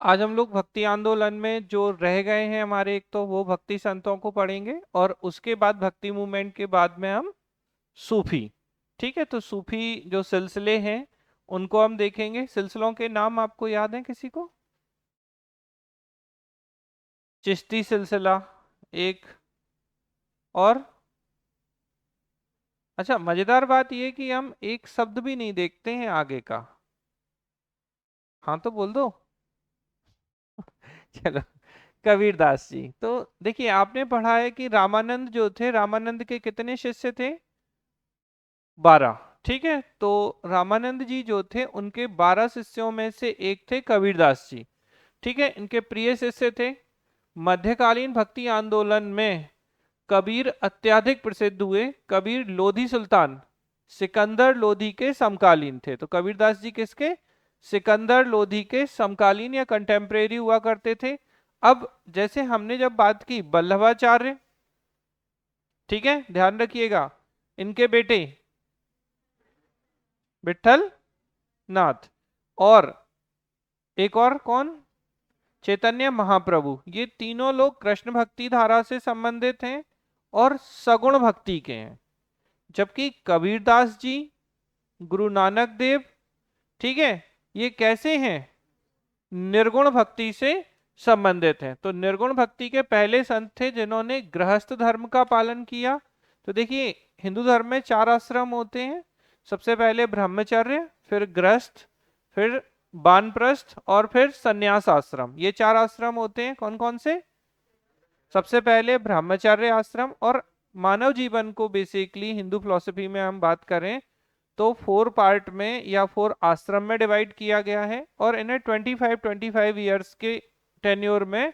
आज हम लोग भक्ति आंदोलन में जो रह गए हैं हमारे, एक तो वो भक्ति संतों को पढ़ेंगे और उसके बाद भक्ति मूवमेंट के बाद में हम सूफी। ठीक है, तो सूफी जो सिलसिले हैं उनको हम देखेंगे। सिलसिलों के नाम आपको याद है किसी को? चिश्ती सिलसिला एक। और अच्छा, मजेदार बात यह कि हम एक शब्द भी नहीं देखते हैं आगे का। हाँ तो बोल दो। चलो, कबीरदास जी। तो देखिए, आपने पढ़ा है कि रामानंद जो थे, रामानंद के कितने शिष्य थे? 12। ठीक है, तो रामानंद जी जो थे उनके 12 शिष्यों में से एक थे कबीरदास जी। ठीक है, इनके प्रिय शिष्य थे। मध्यकालीन भक्ति आंदोलन में कबीर अत्यधिक प्रसिद्ध हुए। कबीर लोधी सुल्तान सिकंदर लोधी के समकालीन थे। तो कबीरदास जी किसके? सिकंदर लोधी के समकालीन या कंटेम्परेरी हुआ करते थे। अब जैसे हमने जब बात की वल्लभाचार्य, ठीक है, ध्यान रखिएगा, इनके बेटे विठल नाथ, और एक और कौन? चैतन्य महाप्रभु। ये तीनों लोग कृष्ण भक्ति धारा से संबंधित हैं और सगुण भक्ति के हैं। जबकि कबीरदास जी, गुरु नानक देव, ठीक है, ये कैसे हैं? निर्गुण भक्ति से संबंधित हैं। तो निर्गुण भक्ति के पहले संत थे जिन्होंने गृहस्थ धर्म का पालन किया। तो देखिए, हिंदू धर्म में 4 आश्रम होते हैं। सबसे पहले ब्रह्मचर्य, फिर गृहस्थ, फिर वानप्रस्थ और फिर संन्यास आश्रम। ये 4 आश्रम होते हैं। कौन कौन से? सबसे पहले ब्रह्मचर्य आश्रम। और मानव जीवन को बेसिकली हिंदू फिलॉसफी में हम बात करें तो 4 पार्ट में या 4 आश्रम में डिवाइड किया गया है और इन्हें 25 ईयर्स के टेन्योर में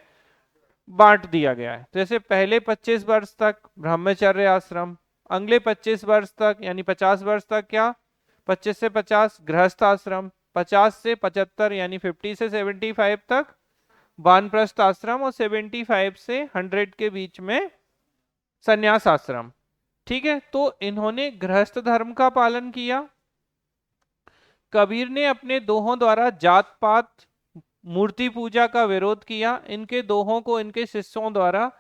बांट दिया गया है। तो जैसे पहले 25 वर्ष तक ब्रह्मचर्य आश्रम, अगले 25 वर्ष तक यानी 50 वर्ष तक क्या? 25 से 50 गृहस्थ आश्रम, 50 से 75 यानी 50 से 75 तक वानप्रस्थ आश्रम, और 75 से 100 के बीच में संन्यास आश्रम। ठीक है, तो इन्होंने गृहस्थ धर्म का पालन किया। कबीर ने अपने दोहों द्वारा जात पात मूर्ति पूजा का विरोध किया। इनके दोहों को इनके शिष्यों द्वारा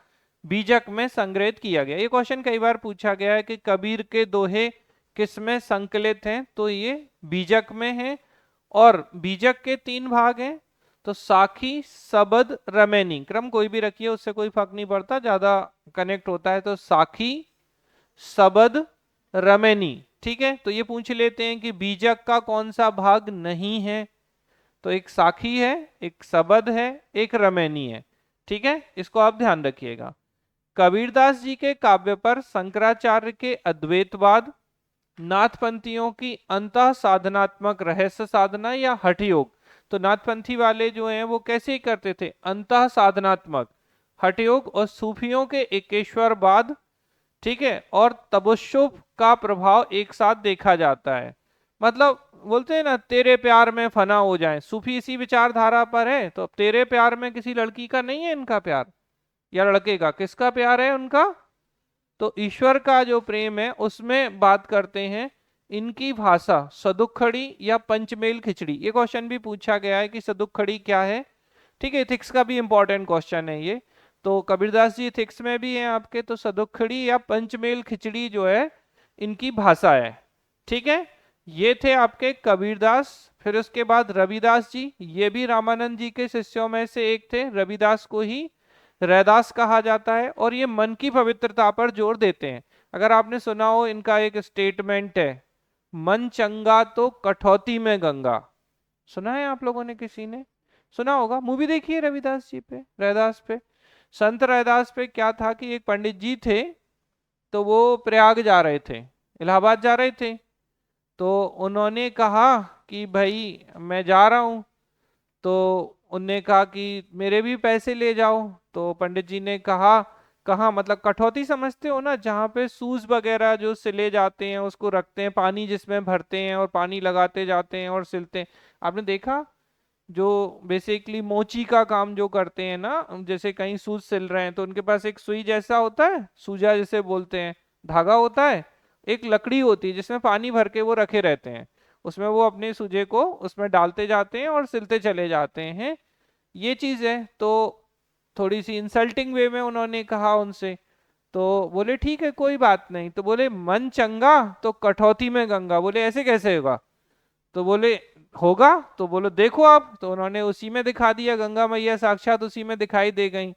बीजक में संग्रहित किया गया। ये क्वेश्चन कई बार पूछा गया है कि कबीर के दोहे किस में संकलित हैं? तो ये बीजक में है। और बीजक के 3 भाग हैं। तो साखी, सबद, रमैनी, क्रम कोई भी रखिए, उससे कोई फर्क नहीं पड़ता, ज्यादा कनेक्ट होता है। तो साखी, सबद, रमैनी। ठीक है, तो ये पूछ लेते हैं कि बीजक का कौन सा भाग नहीं है? तो एक साखी है, एक सबद है, एक रमैनी है। ठीक है, इसको आप ध्यान रखिएगा। कबीरदास जी के काव्य पर शंकराचार्य के अद्वैतवाद, नाथपंथियों की अंतः साधनात्मक रहस्य साधना या हठ योग। तो नाथपंथी वाले जो हैं वो कैसे करते थे? अंतः साधनात्मक हठ योग। और सूफियों के एकेश्वरवाद, ठीक है, और तबस्सुफ का प्रभाव एक साथ देखा जाता है। मतलब बोलते हैं ना, तेरे प्यार में फना हो जाए। सूफी इसी विचारधारा पर है। तो अब तेरे प्यार में किसी लड़की का नहीं है इनका प्यार, या लड़के का, किसका प्यार है उनका? तो ईश्वर का जो प्रेम है उसमें बात करते हैं। इनकी भाषा सदुखड़ी या पंचमेल खिचड़ी। ये क्वेश्चन भी पूछा गया है कि सदुखड़ी क्या है। ठीक है, इथिक्स का भी इंपॉर्टेंट क्वेश्चन है ये। तो कबीरदास जी इथिक्स में भी हैं आपके। तो सदुखड़ी या पंचमेल खिचड़ी जो है इनकी भाषा है। ठीक है, ये थे आपके कबीरदास। फिर उसके बाद रविदास जी, ये भी रामानंद जी के शिष्यों में से एक थे। रविदास को ही रैदास कहा जाता है और ये मन की पवित्रता पर जोर देते हैं। अगर आपने सुना हो, इनका एक स्टेटमेंट है, मन चंगा तो कठौती में गंगा। सुना है आप लोगों ने? किसी ने सुना होगा, मूवी देखी है रविदास जी पे, रैदास पे। संत रैदास पे क्या था कि एक पंडित जी थे, तो वो प्रयाग जा रहे थे, इलाहाबाद जा रहे थे। तो उन्होंने कहा कि भाई मैं जा रहा हूँ। तो उनने कहा कि मेरे भी पैसे ले जाओ। तो पंडित जी ने कहा, कहाँ? मतलब कठौती समझते हो ना, जहाँ पे सूज वगैरह जो सिले जाते हैं उसको रखते हैं, पानी जिसमें भरते हैं और पानी लगाते जाते हैं और सिलते हैं। आपने देखा? जो बेसिकली मोची का काम जो करते हैं ना, जैसे कहीं सूज सिल रहे हैं तो उनके पास एक सुई जैसा होता है, सूजा जिसे बोलते हैं, धागा होता है, एक लकड़ी होती है जिसमें पानी भर के वो रखे रहते हैं। उसमें वो अपने सूजे को उसमें डालते जाते हैं और सिलते चले जाते हैं। ये चीज है। तो थोड़ी सी इंसल्टिंग वे में उन्होंने कहा उनसे। तो बोले ठीक है कोई बात नहीं। तो बोले मन चंगा तो कठौती में गंगा। बोले ऐसे कैसे होगा? तो बोले होगा। तो बोलो देखो आप। तो उन्होंने उसी में दिखा दिया, गंगा मैया साक्षात उसी में दिखाई दे गई।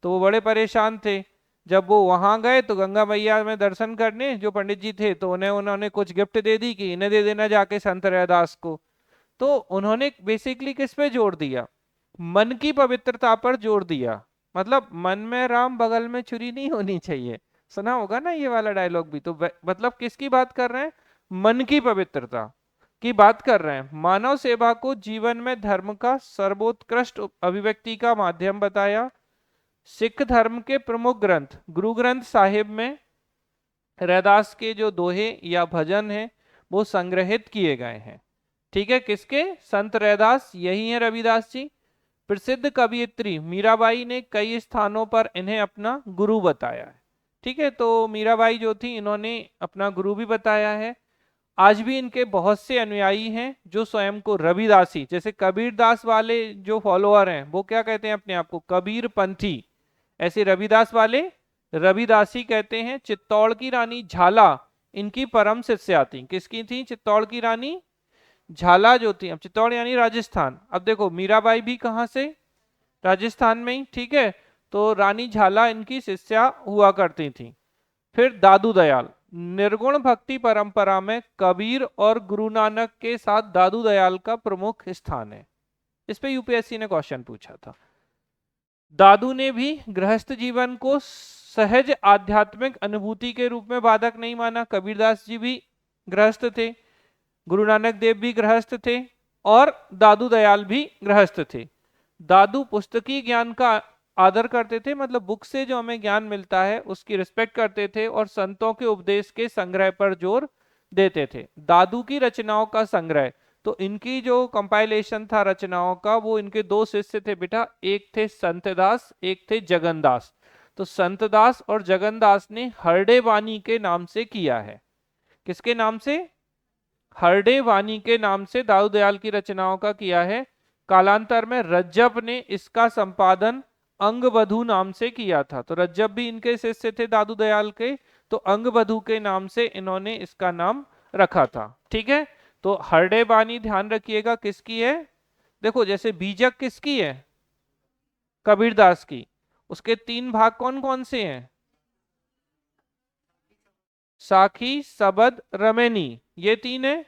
तो वो बड़े परेशान थे। जब वो वहां गए तो गंगा मैया में दर्शन करने जो पंडित जी थे, तो उन्हें उन्होंने कुछ गिफ्ट दे दी कि इन्हें दे देना जाके संत रैदास को। तो उन्होंने बेसिकली किस पे जोर दिया? मन की पवित्रता पर जोर दिया। मतलब मन में राम बगल में छुरी नहीं होनी चाहिए। सुना होगा ना ये वाला डायलॉग भी। तो मतलब किसकी बात कर रहे हैं? मन की पवित्रता की बात कर रहे हैं। मानव सेवा को जीवन में धर्म का सर्वोत्कृष्ट अभिव्यक्ति का माध्यम बताया। सिख धर्म के प्रमुख ग्रंथ गुरु ग्रंथ साहिब में रैदास के जो दोहे या भजन हैं वो संग्रहित किए गए हैं। ठीक है, किसके? संत रैदास, यही है रविदास जी। प्रसिद्ध कवयित्री मीराबाई ने कई स्थानों पर इन्हें अपना गुरु बताया है। ठीक है, तो मीराबाई जो थी इन्होंने अपना गुरु भी बताया है। आज भी इनके बहुत से अनुयायी हैं जो स्वयं को रविदासी, जैसे कबीर दास वाले जो फॉलोअर हैं वो क्या कहते हैं अपने आप को? कबीर पंथी। ऐसे रविदास वाले रविदासी कहते हैं। चित्तौड़ की रानी झाला इनकी परम शिष्या थी। किसकी थी? चित्तौड़ की रानी झाला जो थी। अब चित्तौड़ यानी राजस्थान। अब देखो मीराबाई भी कहाँ से? राजस्थान में ही। ठीक है, तो रानी झाला इनकी शिष्या हुआ करती थी। फिर दादू दयाल, निर्गुण भक्ति परंपरा में कबीर और गुरु नानक के साथ दादू दयाल का प्रमुख स्थान है। इस पे यूपीएससी ने क्वेश्चन पूछा था। दादू ने भी गृहस्थ जीवन को सहज आध्यात्मिक अनुभूति के रूप में बाधक नहीं माना। कबीरदास जी भी गृहस्थ थे, गुरु नानक देव भी गृहस्थ थे, और दादू दयाल भी गृहस्थ थे। दादू पुस्तकी ज्ञान का आदर करते थे, मतलब बुक से जो हमें ज्ञान मिलता है उसकी रिस्पेक्ट करते थे, और संतों के उपदेश के संग्रह पर जोर देते थे। दादू की रचनाओं का संग्रह, तो इनकी जो कंपाइलेशन था रचनाओं का, वो इनके दो शिष्य थे बेटा, एक थे संतदास, एक थे जगनदास। तो संतदास और जगनदास ने हरडे वाणी के नाम से किया है। किसके नाम से? हरडे वाणी के नाम से दाऊ दयाल की रचनाओं का किया है। कालांतर में रज्जब ने इसका संपादन अंगबधू नाम से किया था। तो रज्जब भी इनके शिष्य थे दादू दयाल के, तो अंगबधू के नाम से इन्होंने इसका नाम रखा था। ठीक है, तो हरडे वाणी ध्यान रखिएगा किसकी है। देखो जैसे बीजक किसकी है? कबीरदास की। उसके तीन भाग कौन कौन से हैं? साखी, सबद, रमेनी, ये तीन है।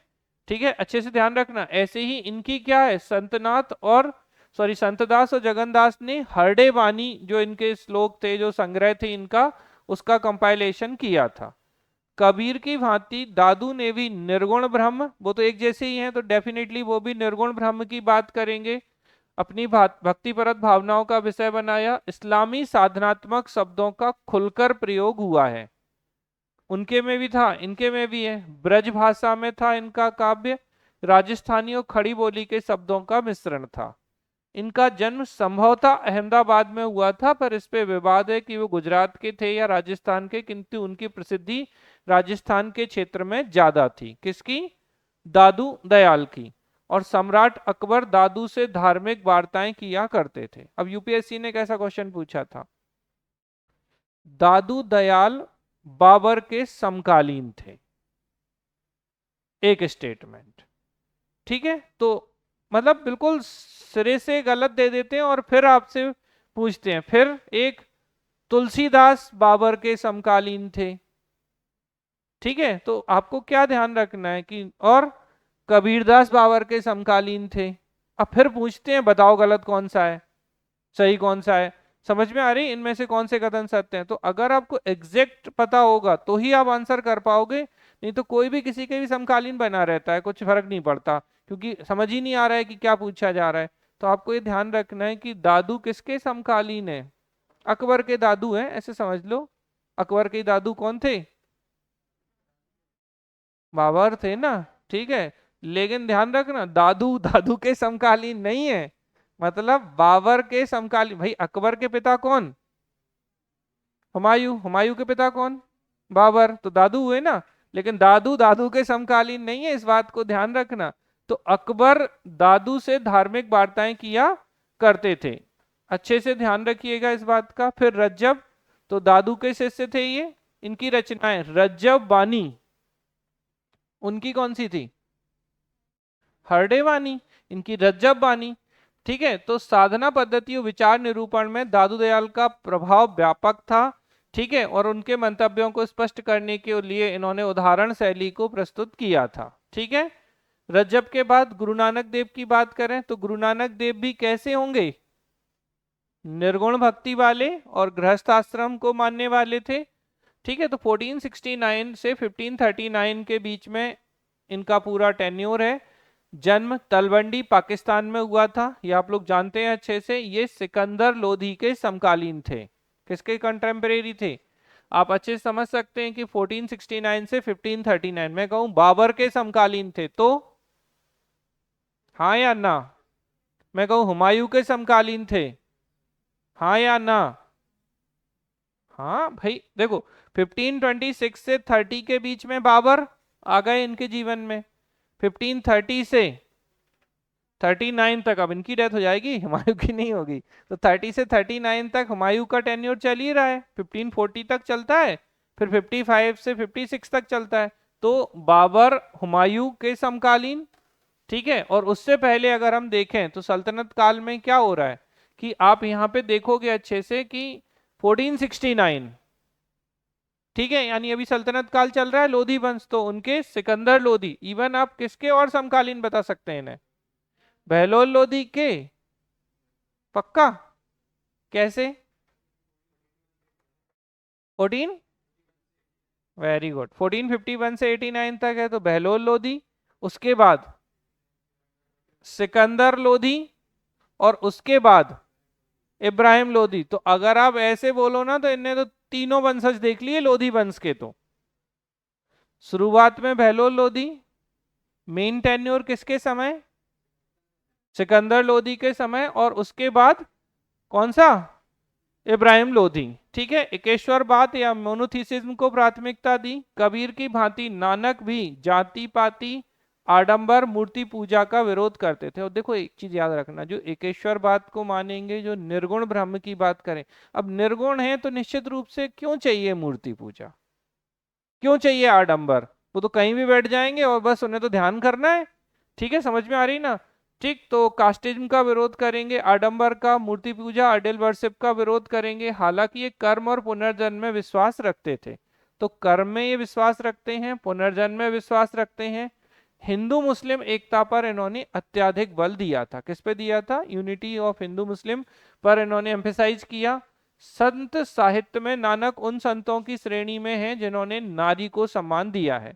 ठीक है, अच्छे से ध्यान रखना। ऐसे ही इनकी क्या है? संतनाथ और संतदास और जगन्दास ने हरडे वाणी जो इनके श्लोक थे, जो संग्रह थे इनका, उसका कंपाइलेशन किया था। कबीर की भांति दादू ने भी निर्गुण ब्रह्म, वो तो एक जैसे ही हैं तो डेफिनेटली वो भी निर्गुण ब्रह्म की बात करेंगे, अपनी भक्तिपरक भावनाओं का विषय बनाया। इस्लामी साधनात्मक शब्दों का खुलकर प्रयोग हुआ है। उनके में भी था, इनके में भी है। ब्रज भाषा में था इनका काव्य, राजस्थानी और खड़ी बोली के शब्दों का मिश्रण था। इनका जन्म संभवतः अहमदाबाद में हुआ था, पर इस पे विवाद है कि वो गुजरात के थे या राजस्थान के, किंतु उनकी प्रसिद्धि राजस्थान के क्षेत्र में ज्यादा थी। किसकी? दादू दयाल की। और सम्राट अकबर दादू से धार्मिक वार्ताएं किया करते थे। अब यूपीएससी ने कैसा क्वेश्चन पूछा था? दादू दयाल बाबर के समकालीन थे, एक स्टेटमेंट। ठीक है, तो मतलब बिल्कुल सिरे से गलत दे देते हैं और फिर आपसे पूछते हैं। फिर एक तुलसीदास बाबर के समकालीन थे। ठीक है, तो आपको क्या ध्यान रखना है कि और कबीरदास बाबर के समकालीन थे। अब फिर पूछते हैं बताओ गलत कौन सा है, सही कौन सा है। समझ में आ रही इनमें से कौन से कथन सत्य हैं? तो अगर आपको एग्जैक्ट पता होगा तो ही आप आंसर कर पाओगे, नहीं तो कोई भी किसी के भी समकालीन बना रहता है, कुछ फर्क नहीं पड़ता, क्योंकि समझ ही नहीं आ रहा है कि क्या पूछा जा रहा है। तो आपको ये ध्यान रखना है कि दादू किसके समकालीन है? अकबर के दादू हैं, ऐसे समझ लो। अकबर के दादू कौन थे? बाबर थे ना। ठीक है, लेकिन ध्यान रखना दादू दादू के समकालीन नहीं है, मतलब बाबर के समकालीन। भाई अकबर के पिता कौन? हुमायूं। हुमायूं के पिता कौन? बाबर। तो दादू हुए ना, लेकिन दादू दादू के समकालीन नहीं है, इस बात को ध्यान रखना। तो अकबर दादू से धार्मिक वार्ताएं किया करते थे। अच्छे से ध्यान रखिएगा इस बात का। फिर रज्जब, तो दादू के शिष्य थे ये। इनकी रचनाएं रज्जब बानी, उनकी कौन सी थी? हरडे वाणी, इनकी रज्जब बानी। ठीक है, तो साधना पद्धति और विचार निरूपण में दादू दयाल का प्रभाव व्यापक था। ठीक है, और उनके मंतव्यों को स्पष्ट करने के लिए इन्होंने उदाहरण शैली को प्रस्तुत किया था। ठीक है, रज्जब के बाद गुरु नानक देव की बात करें तो गुरु नानक देव भी कैसे होंगे? निर्गुण भक्ति वाले और गृहस्थ आश्रम को मानने वाले थे। ठीक है, तो 1469 से 1539 के बीच में इनका पूरा टेन्योर है। जन्म तलवंडी पाकिस्तान में हुआ था, ये आप लोग जानते हैं अच्छे से। ये सिकंदर लोधी के समकालीन थे। किसके कंटेम्परेरी थे? आप अच्छे से समझ सकते हैं कि 1469 से 1539, मैं कहूं बाबर के समकालीन थे तो हाँ या ना? मैं कहूं हुमायूं के समकालीन थे, हाँ या ना? हाँ भाई देखो, 1526 से 30 के बीच में बाबर आ गए इनके जीवन में। 1530 से 39 तक, अब इनकी डेथ हो जाएगी, हुमायूं की नहीं होगी, तो 30 से 39 तक हुमायूं का टेन्योर चल ही रहा है। 1540 तक चलता है, फिर 55 से 56 तक चलता है। तो बाबर हुमायूं के समकालीन। ठीक है, और उससे पहले अगर हम देखें तो सल्तनत काल में क्या हो रहा है कि आप यहाँ पे देखोगे अच्छे से कि 1469, ठीक है, यानी अभी सल्तनत काल चल रहा है, लोधी वंश, तो उनके सिकंदर लोधी। इवन आप किसके और समकालीन बता सकते हैं इन्हें? बहलोल लोधी के। पक्का? कैसे? 14, वेरी गुड, 1451 से 89 तक है तो बहलोल लोधी, उसके बाद सिकंदर लोधी, और उसके बाद इब्राहिम लोधी। तो अगर आप ऐसे बोलो ना तो इनने तो तीनों वंशज देख लिए लोधी वंश के। तो शुरुआत में बहलोल लोधी, मेन टेन्योर किसके समय? सिकंदर लोधी के समय, और उसके बाद कौन सा? इब्राहिम लोधी। ठीक है, एकेश्वरवाद या मोनोथिसिज्म को प्राथमिकता दी। कबीर की भांति नानक भी जाति पाति आडंबर मूर्ति पूजा का विरोध करते थे। और देखो एक चीज याद रखना, जो एकेश्वरवाद को मानेंगे, जो निर्गुण ब्रह्म की बात करें, अब निर्गुण है तो निश्चित रूप से क्यों चाहिए मूर्ति पूजा, क्यों चाहिए आडंबर? वो तो कहीं भी बैठ जाएंगे और बस उन्हें तो ध्यान करना है। ठीक है, समझ में आ रही ना? ठीक, तो कास्टिज्म का विरोध करेंगे, आडंबर का, मूर्ति पूजा, आइडल वर्शिप का विरोध करेंगे। हालांकि ये कर्म और पुनर्जन्म में विश्वास रखते थे। तो कर्म में ये विश्वास रखते हैं, पुनर्जन्म में विश्वास रखते हैं। हिंदू मुस्लिम एकता पर इन्होंने अत्याधिक बल दिया था। किस पे दिया था? यूनिटी ऑफ हिंदू मुस्लिम पर इन्होंने एम्फेसाइज किया। संत साहित्य में नानक उन संतों की श्रेणी में हैं जिन्होंने नारी को सम्मान दिया है।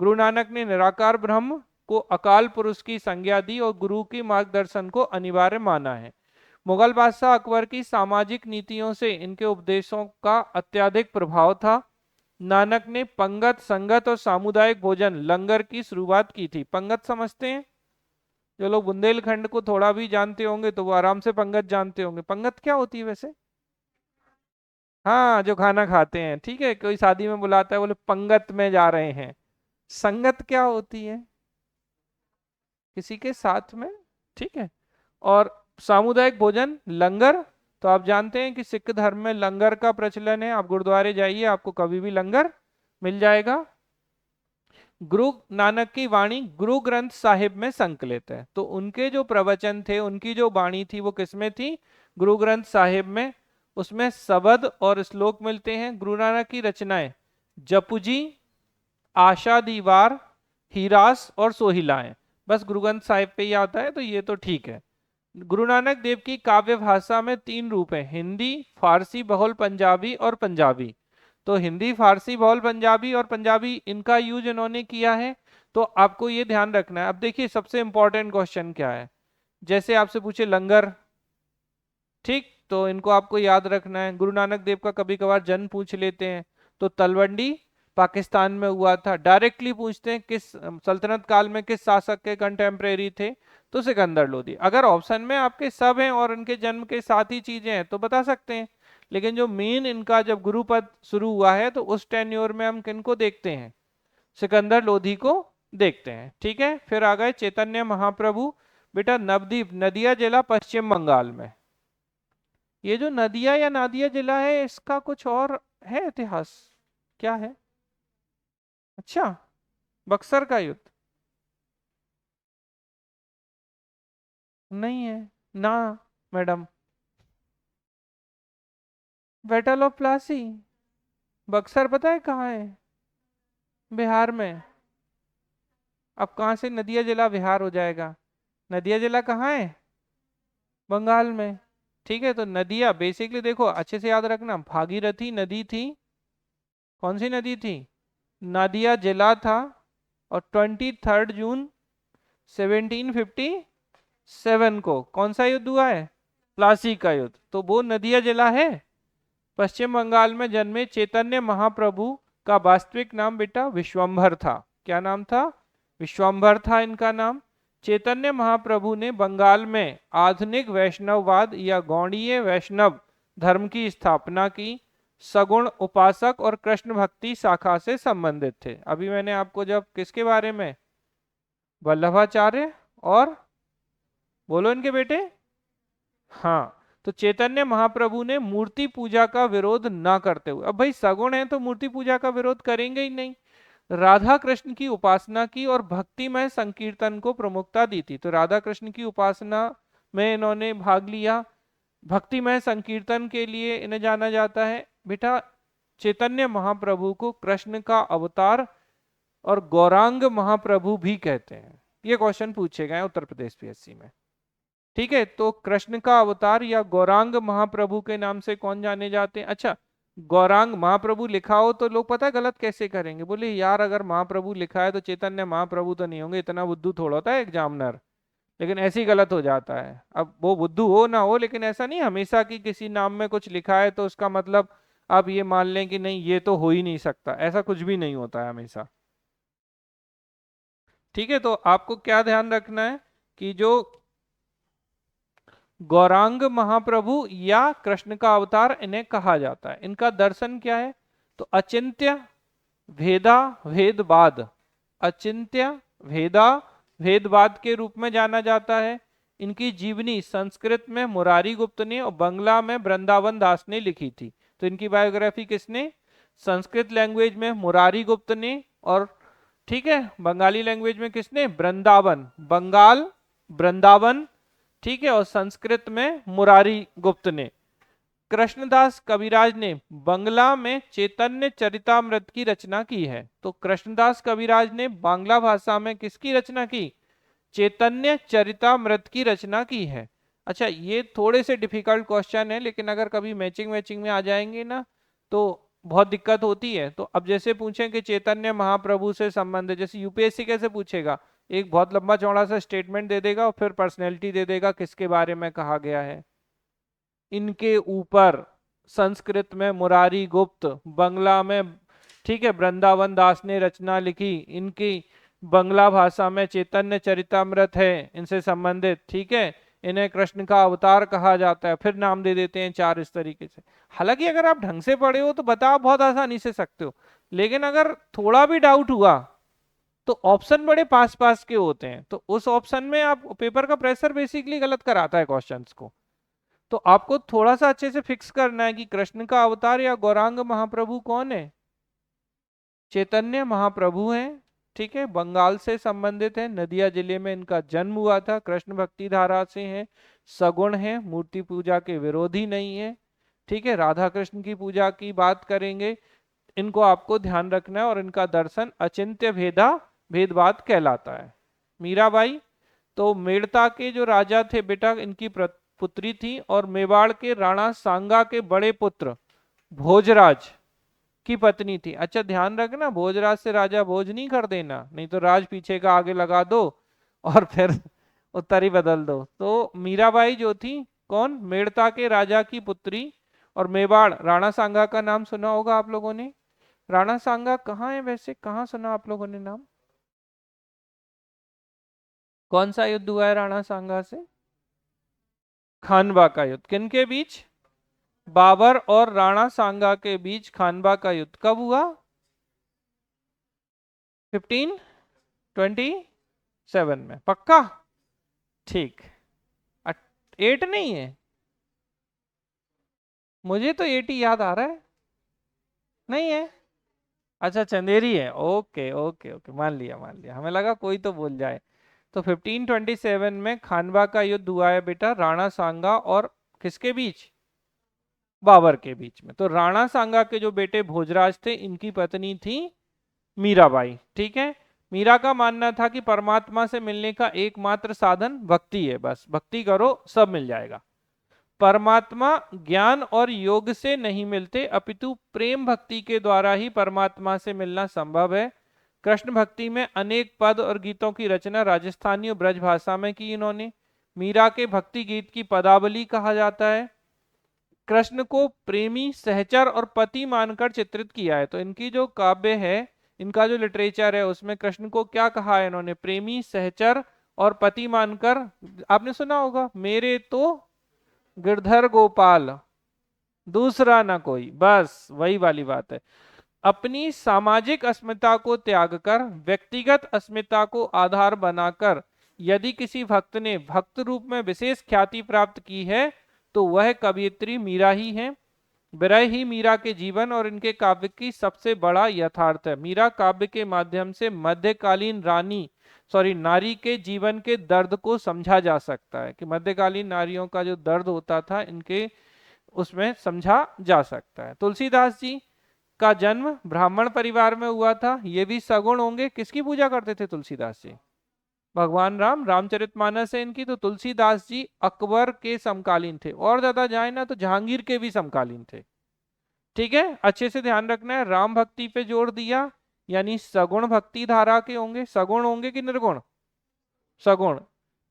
गुरु नानक ने निराकार ब्रह्म को अकाल पुरुष की संज्ञा दी और गुरु की मार्गदर्शन को अनिवार्य माना है। मुगल बादशाह अकबर की सामाजिक नीतियों से इनके उपदेशों का अत्यधिक प्रभाव था। नानक ने पंगत, संगत और सामुदायिक भोजन, लंगर की शुरुआत की थी। पंगत समझते हैं? जो लोग बुंदेलखंड को थोड़ा भी जानते होंगे तो वो आराम से पंगत जानते होंगे। पंगत क्या होती है वैसे? हाँ, जो खाना खाते हैं। ठीक है, कोई शादी में बुलाता है, बोले पंगत में जा रहे हैं। संगत क्या होती है? किसी के साथ में। ठीक है, और सामुदायिक भोजन, लंगर, तो आप जानते हैं कि सिख धर्म में लंगर का प्रचलन है। आप गुरुद्वारे जाइए, आपको कभी भी लंगर मिल जाएगा। गुरु नानक की वाणी गुरु ग्रंथ साहिब में संकलित है। तो उनके जो प्रवचन थे, उनकी जो वाणी थी, वो किसमें थी? गुरु ग्रंथ साहिब में। उसमें शब्द और श्लोक मिलते हैं। गुरु नानक की रचनाएं जपुजी, आशा दीवार, हीरास और सोहिलाएं, बस गुरु ग्रंथ साहिब पे ही आता है, तो ये तो ठीक है। गुरु नानक देव की काव्य भाषा में 3 रूप हैं: हिंदी, फारसी बहुल, पंजाबी और पंजाबी। तो हिंदी, फारसी बहुल, पंजाबी और पंजाबी, इनका यूज इन्होंने किया है। तो आपको ये ध्यान रखना है। अब देखिए सबसे इंपॉर्टेंट क्वेश्चन क्या है, जैसे आपसे पूछे लंगर, ठीक, तो इनको आपको याद रखना है। गुरु नानक देव का कभी कभार जन्म पूछ लेते हैं, तो तलवंडी पाकिस्तान में हुआ था। डायरेक्टली पूछते हैं किस सल्तनत काल में किस शासक के कंटेम्प्रेरी थे, तो सिकंदर लोधी। अगर ऑप्शन में आपके सब हैं और इनके जन्म के साथ ही चीजें हैं तो बता सकते हैं, लेकिन जो मेन इनका जब गुरुपद शुरू हुआ है तो उस टेन्योर में हम किनको देखते हैं? सिकंदर लोधी को देखते हैं। ठीक है, फिर आ गए चैतन्य महाप्रभु। बेटा नवद्वीप, नदिया जिला पश्चिम बंगाल में। ये जो नदिया या नादिया जिला है इसका कुछ और है इतिहास, क्या है? अच्छा, बक्सर का युद्ध? नहीं है ना madam. Battle of Plassey? Buxar पता है कहाँ है? बिहार में। अब कहाँ से नदिया जिला बिहार हो जाएगा? नदिया जिला कहाँ है? बंगाल में। ठीक है, तो नदिया बेसिकली देखो अच्छे से याद रखना, भागीरथी नदी थी। कौन सी नदी थी? नादिया जिला था। और 23 जून 1757 को कौन सा युद्ध हुआ है? प्लासी का युद्ध। तो वो नदिया जिला है। पश्चिम बंगाल में जन्मे चैतन्य महाप्रभु का वास्तविक नाम बेटा विश्वंभर था। क्या नाम था? विश्वंभर था इनका नाम। चैतन्य महाप्रभु ने बंगाल में आधुनिक वैष्णववाद या गौड़ीय वैष्णव धर्म की स्थापना की। सगुण उपासक और कृष्ण भक्ति शाखा से संबंधित थे। अभी मैंने आपको जब किसके बारे में, वल्लभाचार्य और बोलो इनके बेटे, हाँ, तो चैतन्य महाप्रभु ने मूर्ति पूजा का विरोध ना करते हुए, अब भाई सगुण है तो मूर्ति पूजा का विरोध करेंगे ही नहीं, राधा कृष्ण की उपासना की और भक्तिमय संकीर्तन को प्रमुखता दी थी। तो राधा कृष्ण की उपासना में इन्होंने भाग लिया, भक्तिमय संकीर्तन के लिए इन्हें जाना जाता है। बेटा चैतन्य महाप्रभु को कृष्ण का अवतार और गौरांग महाप्रभु भी कहते हैं। ये क्वेश्चन पूछे गए उत्तर प्रदेश पीएससी में। ठीक है, तो कृष्ण का अवतार या गौरांग महाप्रभु के नाम से कौन जाने जाते हैं? अच्छा, गौरांग महाप्रभु लिखा हो तो लोग पता है गलत कैसे करेंगे, बोले यार अगर महाप्रभु लिखा है तो चैतन्य महाप्रभु तो नहीं होंगे, इतना बुद्धू थोड़ा होता है एग्जामिनर। लेकिन ऐसे ही गलत हो जाता है। अब वो बुद्धू हो ना हो, लेकिन ऐसा नहीं हमेशा कि किसी नाम में कुछ लिखा है तो उसका मतलब आप ये मान लें कि नहीं ये तो हो ही नहीं सकता, ऐसा कुछ भी नहीं होता है हमेशा। ठीक है, तो आपको क्या ध्यान रखना है कि जो गौरांग महाप्रभु या कृष्ण का अवतार इन्हें कहा जाता है, इनका दर्शन क्या है? तो अचिंत्य भेदा भेदवाद, अचिंत्य भेदा भेदवाद के रूप में जाना जाता है। इनकी जीवनी संस्कृत में मुरारी गुप्त ने और बंगला में वृंदावन दास ने लिखी थी। तो इनकी बायोग्राफी किसने? संस्कृत लैंग्वेज में मुरारी गुप्त ने, और ठीक है बंगाली लैंग्वेज में किसने? वृंदावन, बंगाल वृंदावन, ठीक है, और संस्कृत में मुरारी गुप्त ने। कृष्णदास कविराज ने बंगला में चैतन्य चरितामृत की रचना की है। तो कृष्णदास कविराज ने बांग्ला भाषा में किसकी रचना की? चैतन्य चरितामृत की रचना की है। अच्छा, ये थोड़े से डिफिकल्ट क्वेश्चन है, लेकिन अगर कभी मैचिंग मैचिंग में आ जाएंगे ना तो बहुत दिक्कत होती है। तो अब जैसे पूछें कि चैतन्य महाप्रभु से संबंधित, जैसे यूपीएससी कैसे पूछेगा, एक बहुत लंबा चौड़ा सा स्टेटमेंट दे देगा और फिर पर्सनैलिटी दे देगा किसके बारे में कहा गया है। इनके ऊपर संस्कृत में मुरारी गुप्त, बंगला में ठीक है वृंदावन दास ने रचना लिखी, इनकी बंगला भाषा में चैतन्य चरितामृत है इनसे संबंधित, ठीक है, इन्हें कृष्ण का अवतार कहा जाता है, फिर नाम दे देते हैं चार इस तरीके से। हालांकि अगर आप ढंग से पढ़े हो तो बता बहुत आसानी से सकते हो, लेकिन अगर थोड़ा भी डाउट हुआ तो ऑप्शन बड़े पास पास के होते हैं, तो उस ऑप्शन में आप पेपर का प्रेशर बेसिकली गलत कराता है क्वेश्चंस को। तो आपको थोड़ा सा अच्छे से फिक्स करना है कि कृष्ण का अवतार या गौरांग महाप्रभु कौन है? चैतन्य महाप्रभु हैं। ठीक है, बंगाल से संबंधित है, नदिया जिले में इनका जन्म हुआ था, कृष्ण भक्ति धारा से हैं, सगुण है, मूर्ति पूजा के विरोधी नहीं है। ठीक है, राधा कृष्ण की पूजा की बात करेंगे, इनको आपको ध्यान रखना है, और इनका दर्शन अचिंत्य भेदा भेदवाद कहलाता है। मीराबाई तो मेड़ता के जो राजा थे बेटा, इनकी पुत्री थी, और मेवाड़ के राणा सांगा के बड़े पुत्र भोजराज की पत्नी थी। अच्छा ध्यान रखना, भोजराज से राजा भोज नहीं कर देना, नहीं तो राज पीछे का आगे लगा दो और फिर उत्तर ही बदल दो। तो मीराबाई जो थी कौन? मेड़ता के राजा की पुत्री, और मेवाड़ राणा सांगा का नाम सुना होगा आप लोगों ने। राणा सांगा कहाँ है वैसे, कहाँ सुना आप लोगों ने नाम? कौन सा युद्ध हुआ है राणा सांगा से? खानवा का युद्ध। किनके बीच? बाबर और राणा सांगा के बीच खानवा का युद्ध कब हुआ? 1527 में, पक्का? ठीक। 8 नहीं है, मुझे तो 8 ही याद आ रहा है। नहीं है? अच्छा चंदेरी है, ओके ओके ओके, मान लिया मान लिया, हमें लगा कोई तो बोल जाए। तो 1527 में खानवा का युद्ध हुआ है बेटा, राणा सांगा और किसके बीच? बाबर के बीच में। तो राणा सांगा के जो बेटे भोजराज थे, इनकी पत्नी थी मीराबाई। ठीक है। मीरा का मानना था कि परमात्मा से मिलने का एकमात्र साधन भक्ति है, बस भक्ति करो सब मिल जाएगा। परमात्मा ज्ञान और योग से नहीं मिलते, अपितु प्रेम भक्ति के द्वारा ही परमात्मा से मिलना संभव है। कृष्ण भक्ति में अनेक पद और गीतों की रचना राजस्थानी और ब्रज भाषा में की इन्होंने। मीरा के भक्ति गीत की पदावली कहा जाता है। कृष्ण को प्रेमी, सहचर और पति मानकर चित्रित किया है। तो इनकी जो काव्य है, इनका जो लिटरेचर है, उसमें कृष्ण को क्या कहा है इन्होंने? प्रेमी, सहचर और पति मानकर। आपने सुना होगा, मेरे तो गिरधर गोपाल दूसरा ना कोई, बस वही वाली बात है। अपनी सामाजिक अस्मिता को त्याग कर व्यक्तिगत अस्मिता को आधार बनाकर यदि किसी भक्त ने भक्त रूप में विशेष ख्याति प्राप्त की है तो वह कवयित्री मीरा ही है। विरह ही मीरा के जीवन और इनके काव्य की सबसे बड़ा यथार्थ है। मीरा काव्य के माध्यम से मध्यकालीन नारी के जीवन के दर्द को समझा जा सकता है, कि मध्यकालीन नारियों का जो दर्द होता था इनके उसमें समझा जा सकता है। तुलसीदास जी का जन्म ब्राह्मण परिवार में हुआ था, ये भी सगुण होंगे। किसकी पूजा करते थे तुलसीदास जी? भगवान राम, रामचरितमानस है इनकी। तो तुलसीदास जी अकबर के समकालीन थे, और ज्यादा जाए ना तो जहांगीर के भी समकालीन थे। ठीक है, अच्छे से ध्यान रखना है। राम भक्ति पे जोर दिया, यानी सगुण भक्ति धारा के होंगे। सगुण होंगे कि निर्गुण? सगुण।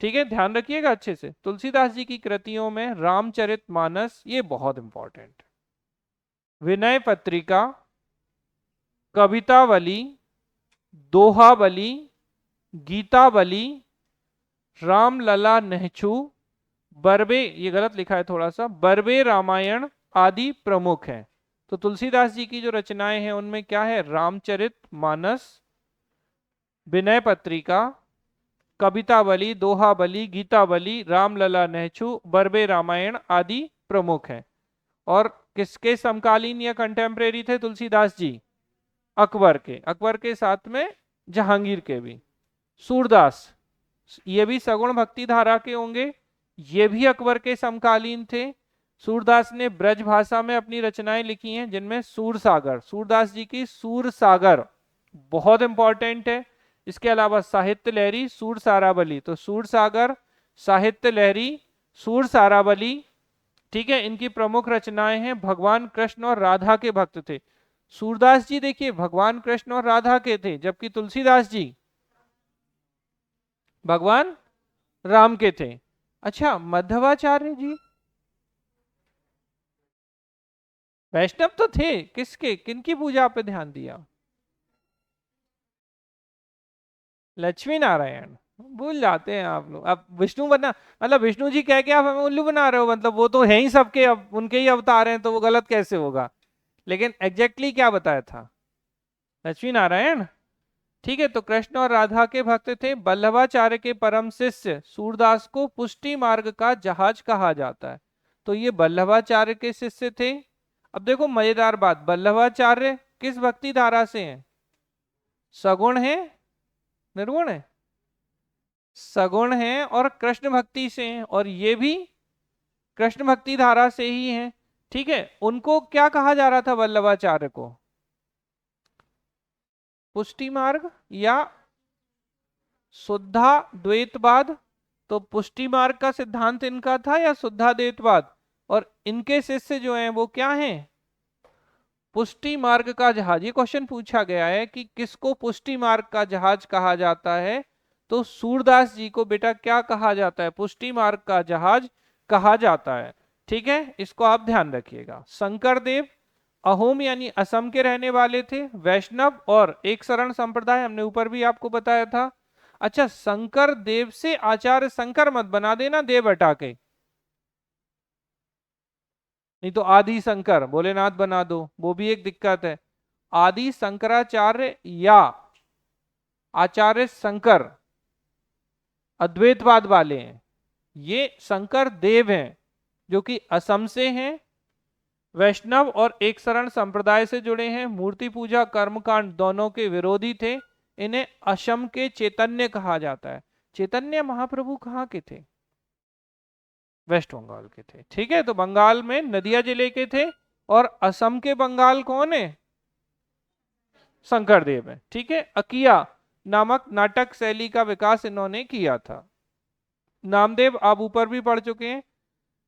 ठीक है, ध्यान रखिएगा अच्छे से। तुलसीदास जी की कृतियों में रामचरितमानस ये बहुत इंपॉर्टेंट है। विनय पत्रिका, कवितावली, दोहावली, गीतावली, रामलला नेहचू, बरबे, ये गलत लिखा है थोड़ा सा, बरबे रामायण आदि प्रमुख हैं। तो तुलसीदास जी की जो रचनाएं हैं उनमें क्या है? रामचरित मानस, विनय पत्रिका, कवितावली, दोहावली, गीतावली, रामलला नेहचू, बरबे रामायण आदि प्रमुख हैं। और किसके समकालीन या कंटेम्प्रेरी थे तुलसीदास जी? अकबर के। अकबर के साथ में जहांगीर के भी। सूरदास, ये भी सगुण भक्ति धारा के होंगे, ये भी अकबर के समकालीन थे। सूरदास ने ब्रज भाषा में अपनी रचनाएं लिखी हैं, जिनमें सूरसागर, सूरदास जी की सूरसागर बहुत इंपॉर्टेंट है। इसके अलावा साहित्य लहरी, सूर सारावली। तो सूरसागर, साहित्य लहरी, सूर सारावली, ठीक है, इनकी प्रमुख रचनाएं हैं। भगवान कृष्ण और राधा के भक्त थे। सूरदास जी देखिए भगवान कृष्ण और राधा के थे, जबकि तुलसीदास जी भगवान राम के थे। अच्छा, मध्वाचार्य जी वैष्णव तो थे, किसके, किनकी पूजा पे ध्यान दिया? लक्ष्मी नारायण। भूल जाते हैं आप लोग। अब विष्णु बना, मतलब विष्णु जी कह के आप हमें उल्लू बना रहे हो, मतलब वो तो है ही सबके, अब उनके ही अवतार हैं, तो वो गलत कैसे होगा? लेकिन एग्जैक्टली क्या बताया था? लक्ष्मी नारायण। ठीक है, तो कृष्ण और राधा के भक्त थे। बल्लभाचार्य के परम शिष्य सूरदास को पुष्टि मार्ग का जहाज कहा जाता है। तो ये बल्लभाचार्य के शिष्य थे। अब देखो मजेदार बात, बल्लभाचार्य किस भक्ति धारा से हैं? सगुण है, निर्गुण है? सगुण है और कृष्ण भक्ति से हैं, और ये भी कृष्ण भक्ति धारा से ही हैं। ठीक है, उनको क्या कहा जा रहा था वल्लभाचार्य को? पुष्टि मार्ग या शुद्धा द्वैतवाद? तो पुष्टि मार्ग का सिद्धांत इनका था या शुद्धाद्वैतवाद? और इनके शिष्य जो हैं वो क्या हैं? पुष्टि मार्ग का जहाज। ये क्वेश्चन पूछा गया है कि किसको पुष्टि मार्ग का जहाज कहा जाता है? तो सूरदास जी को बेटा क्या कहा जाता है? पुष्टि मार्ग का जहाज कहा जाता है। ठीक है, इसको आप ध्यान रखिएगा। शंकर देव अहोम यानी असम के रहने वाले थे, वैष्णव और एक शरण संप्रदाय, हमने ऊपर भी आपको बताया था। अच्छा, शंकर देव से आचार्य शंकर मत बना देना, देव हटा के, नहीं तो आदि शंकर भोलेनाथ बना दो, वो भी एक दिक्कत है। आदि शंकराचार्य या आचार्य शंकर अद्वैतवाद वाले हैं। ये शंकर देव हैं जो कि असम से हैं, वैष्णव और एक शरण संप्रदाय से जुड़े हैं, मूर्ति पूजा कर्मकांड दोनों के विरोधी थे। इन्हें असम के चैतन्य कहा जाता है। चैतन्य महाप्रभु कहाँ के थे? वेस्ट बंगाल के थे। ठीक है, तो बंगाल में नदिया जिले के थे और असम के बंगाल कौन है? शंकरदेव है। ठीक है, अकिया नामक नाटक शैली का विकास इन्होंने किया था। नामदेव आप ऊपर भी पढ़ चुके हैं,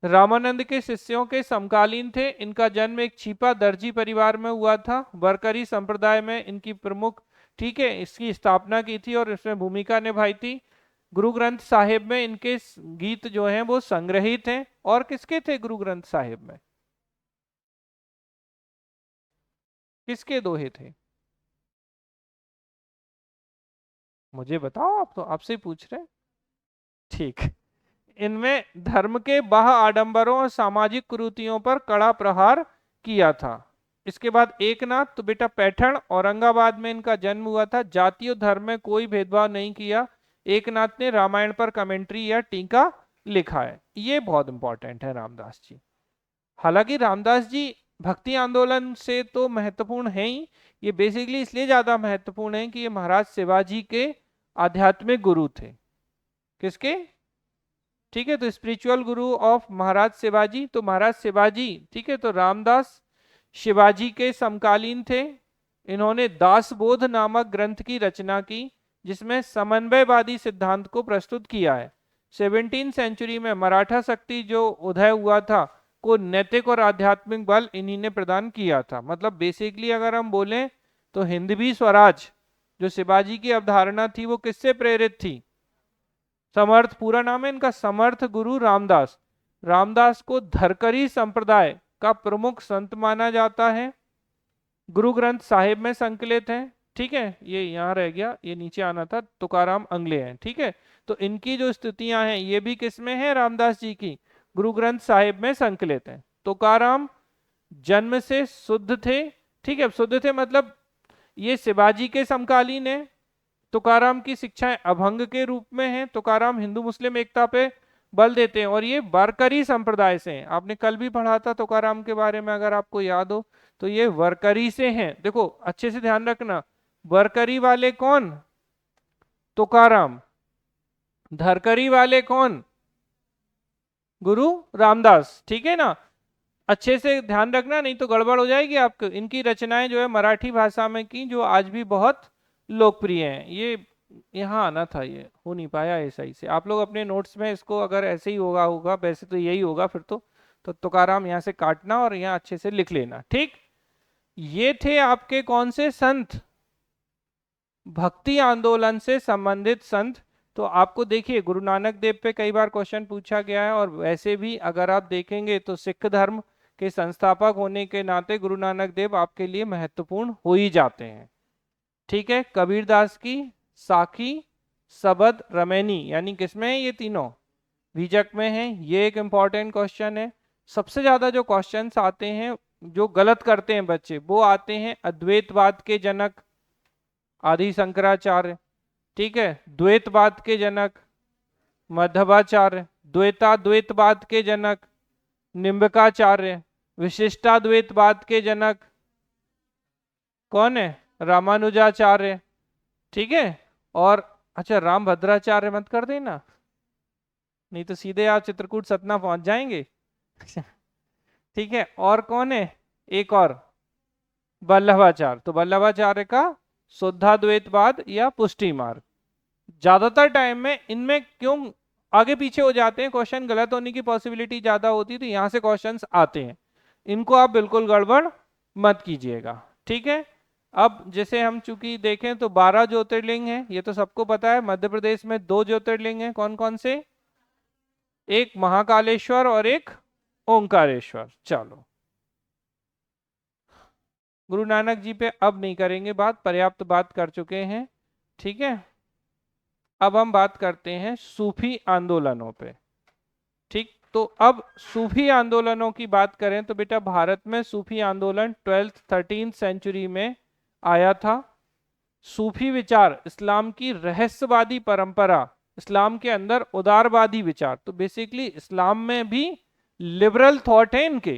रामानंद के शिष्यों के समकालीन थे। इनका जन्म एक छिपा दर्जी परिवार में हुआ था। वरकरी संप्रदाय में इनकी प्रमुख, ठीक है, इसकी स्थापना की थी और इसमें भूमिका निभाई थी। गुरु ग्रंथ साहिब में इनके गीत जो हैं वो संग्रहित हैं। और किसके थे गुरु ग्रंथ साहिब में? किसके दोहे थे? मुझे बताओ, आप तो आपसे ही पूछ रहे हैं। ठीक, इनमें धर्म के बाह्य आडंबरों और सामाजिक कुरीतियों पर कड़ा प्रहार किया था। इसके बाद एकनाथ, तो बेटा पैठण औरंगाबाद में इनका जन्म हुआ था। जाति और धर्म में कोई भेदभाव नहीं किया। एकनाथ ने रामायण पर कमेंट्री या टीका लिखा है। ये बहुत इंपॉर्टेंट है रामदास जी। हालांकि रामदास जी भक्ति आंदोलन से तो महत्वपूर्ण है ही, ये बेसिकली इसलिए ज्यादा महत्वपूर्ण है कि ये महाराज शिवाजी के आध्यात्मिक गुरु थे। किसके? ठीक है, तो स्पिरिचुअल गुरु ऑफ महाराज शिवाजी। तो महाराज शिवाजी, ठीक है, तो रामदास शिवाजी के समकालीन थे। इन्होंने दासबोध नामक ग्रंथ की रचना की जिसमें समन्वयवादी सिद्धांत को प्रस्तुत किया है। 17वीं सेंचुरी में मराठा शक्ति जो उदय हुआ था को नैतिक और आध्यात्मिक बल इन्हीं ने प्रदान किया था। मतलब बेसिकली अगर हम बोलें तो हिंदवी स्वराज जो शिवाजी की अवधारणा थी वो किससे प्रेरित थी? समर्थ, पूरा नाम है इनका समर्थ गुरु रामदास। रामदास को धरकरी संप्रदाय का प्रमुख संत माना जाता है। गुरु ग्रंथ साहिब में संकलित है। ठीक है, ये यहाँ रह गया, ये नीचे आना था। तुकाराम अंगले हैं। ठीक है, तो इनकी जो स्तुतियां हैं ये भी किसमें है? रामदास जी की गुरु ग्रंथ साहिब में संकलित है। तुकाराम जन्म से शुद्ध थे। ठीक है, शुद्ध थे मतलब ये शिवाजी के समकालीन है। तुकाराम की शिक्षाएं अभंग के रूप में हैं। तुकाराम हिंदू मुस्लिम एकता पे बल देते हैं और ये वारकरी संप्रदाय से हैं। आपने कल भी पढ़ा था तुकाराम के बारे में, अगर आपको याद हो तो ये वारकरी से हैं। देखो अच्छे से ध्यान रखना, वारकरी वाले कौन? तुकाराम। धरकरी वाले कौन? गुरु रामदास। ठीक है ना, अच्छे से ध्यान रखना नहीं तो गड़बड़ हो जाएगी आपको। इनकी रचनाएं जो है मराठी भाषा में की जो आज भी बहुत लोकप्रिय हैं। ये यहाँ आना था, ये हो नहीं पाया है सही से। आप लोग अपने नोट्स में इसको अगर ऐसे ही होगा होगा वैसे तो यही होगा फिर तो तुकाराम यहाँ से काटना और यहाँ अच्छे से लिख लेना। ठीक, ये थे आपके कौन से संत? भक्ति आंदोलन से संबंधित संत। तो आपको देखिए गुरु नानक देव पे कई बार क्वेश्चन पूछा गया है और वैसे भी अगर आप देखेंगे तो सिख धर्म के संस्थापक होने के नाते गुरु नानक देव आपके लिए महत्वपूर्ण हो ही जाते हैं। ठीक है, कबीरदास की साखी सबद रमैनी यानी किसमें है? ये तीनों बीजक में है। ये एक इंपॉर्टेंट क्वेश्चन है। सबसे ज्यादा जो क्वेश्चंस आते हैं जो गलत करते हैं बच्चे वो आते हैं अद्वैतवाद के जनक आदि शंकराचार्य। ठीक है, द्वैतवाद के जनक मध्वाचार्य, द्वैताद्वैतवाद के जनक निम्बकाचार्य, विशिष्टाद्वैतवाद के जनक कौन है? रामानुजाचार्य। ठीक है, और अच्छा राम भद्राचार्य मत कर देना, नहीं तो सीधे आप चित्रकूट सतना पहुंच जाएंगे। ठीक है, और कौन है? एक और वल्लभाचार्य। तो वल्लभाचार्य का शुद्धाद्वैतवाद या पुष्टि मार्ग। ज्यादातर टाइम में इनमें क्यों आगे पीछे हो जाते हैं, क्वेश्चन गलत होने की पॉसिबिलिटी ज्यादा होती है तो यहां से क्वेश्चंस आते हैं। इनको आप बिल्कुल गड़बड़ मत कीजिएगा। ठीक है, अब जैसे हम चूंकि देखें तो 12 ज्योतिर्लिंग हैं, ये तो सबको पता है। मध्य प्रदेश में 2 ज्योतिर्लिंग हैं, कौन कौन से? एक महाकालेश्वर और एक ओंकारेश्वर। चलो गुरु नानक जी पे अब नहीं करेंगे बात, पर्याप्त बात कर चुके हैं। ठीक है, अब हम बात करते हैं सूफी आंदोलनों पे। ठीक, तो अब सूफी आंदोलनों की बात करें तो बेटा भारत में सूफी आंदोलन 12th 13th सेंचुरी में आया था। सूफी विचार इस्लाम की रहस्यवादी परंपरा इस्लाम के अंदर उदारवादी विचार। तो बेसिकली इस्लाम में भी लिबरल थॉट है इनके।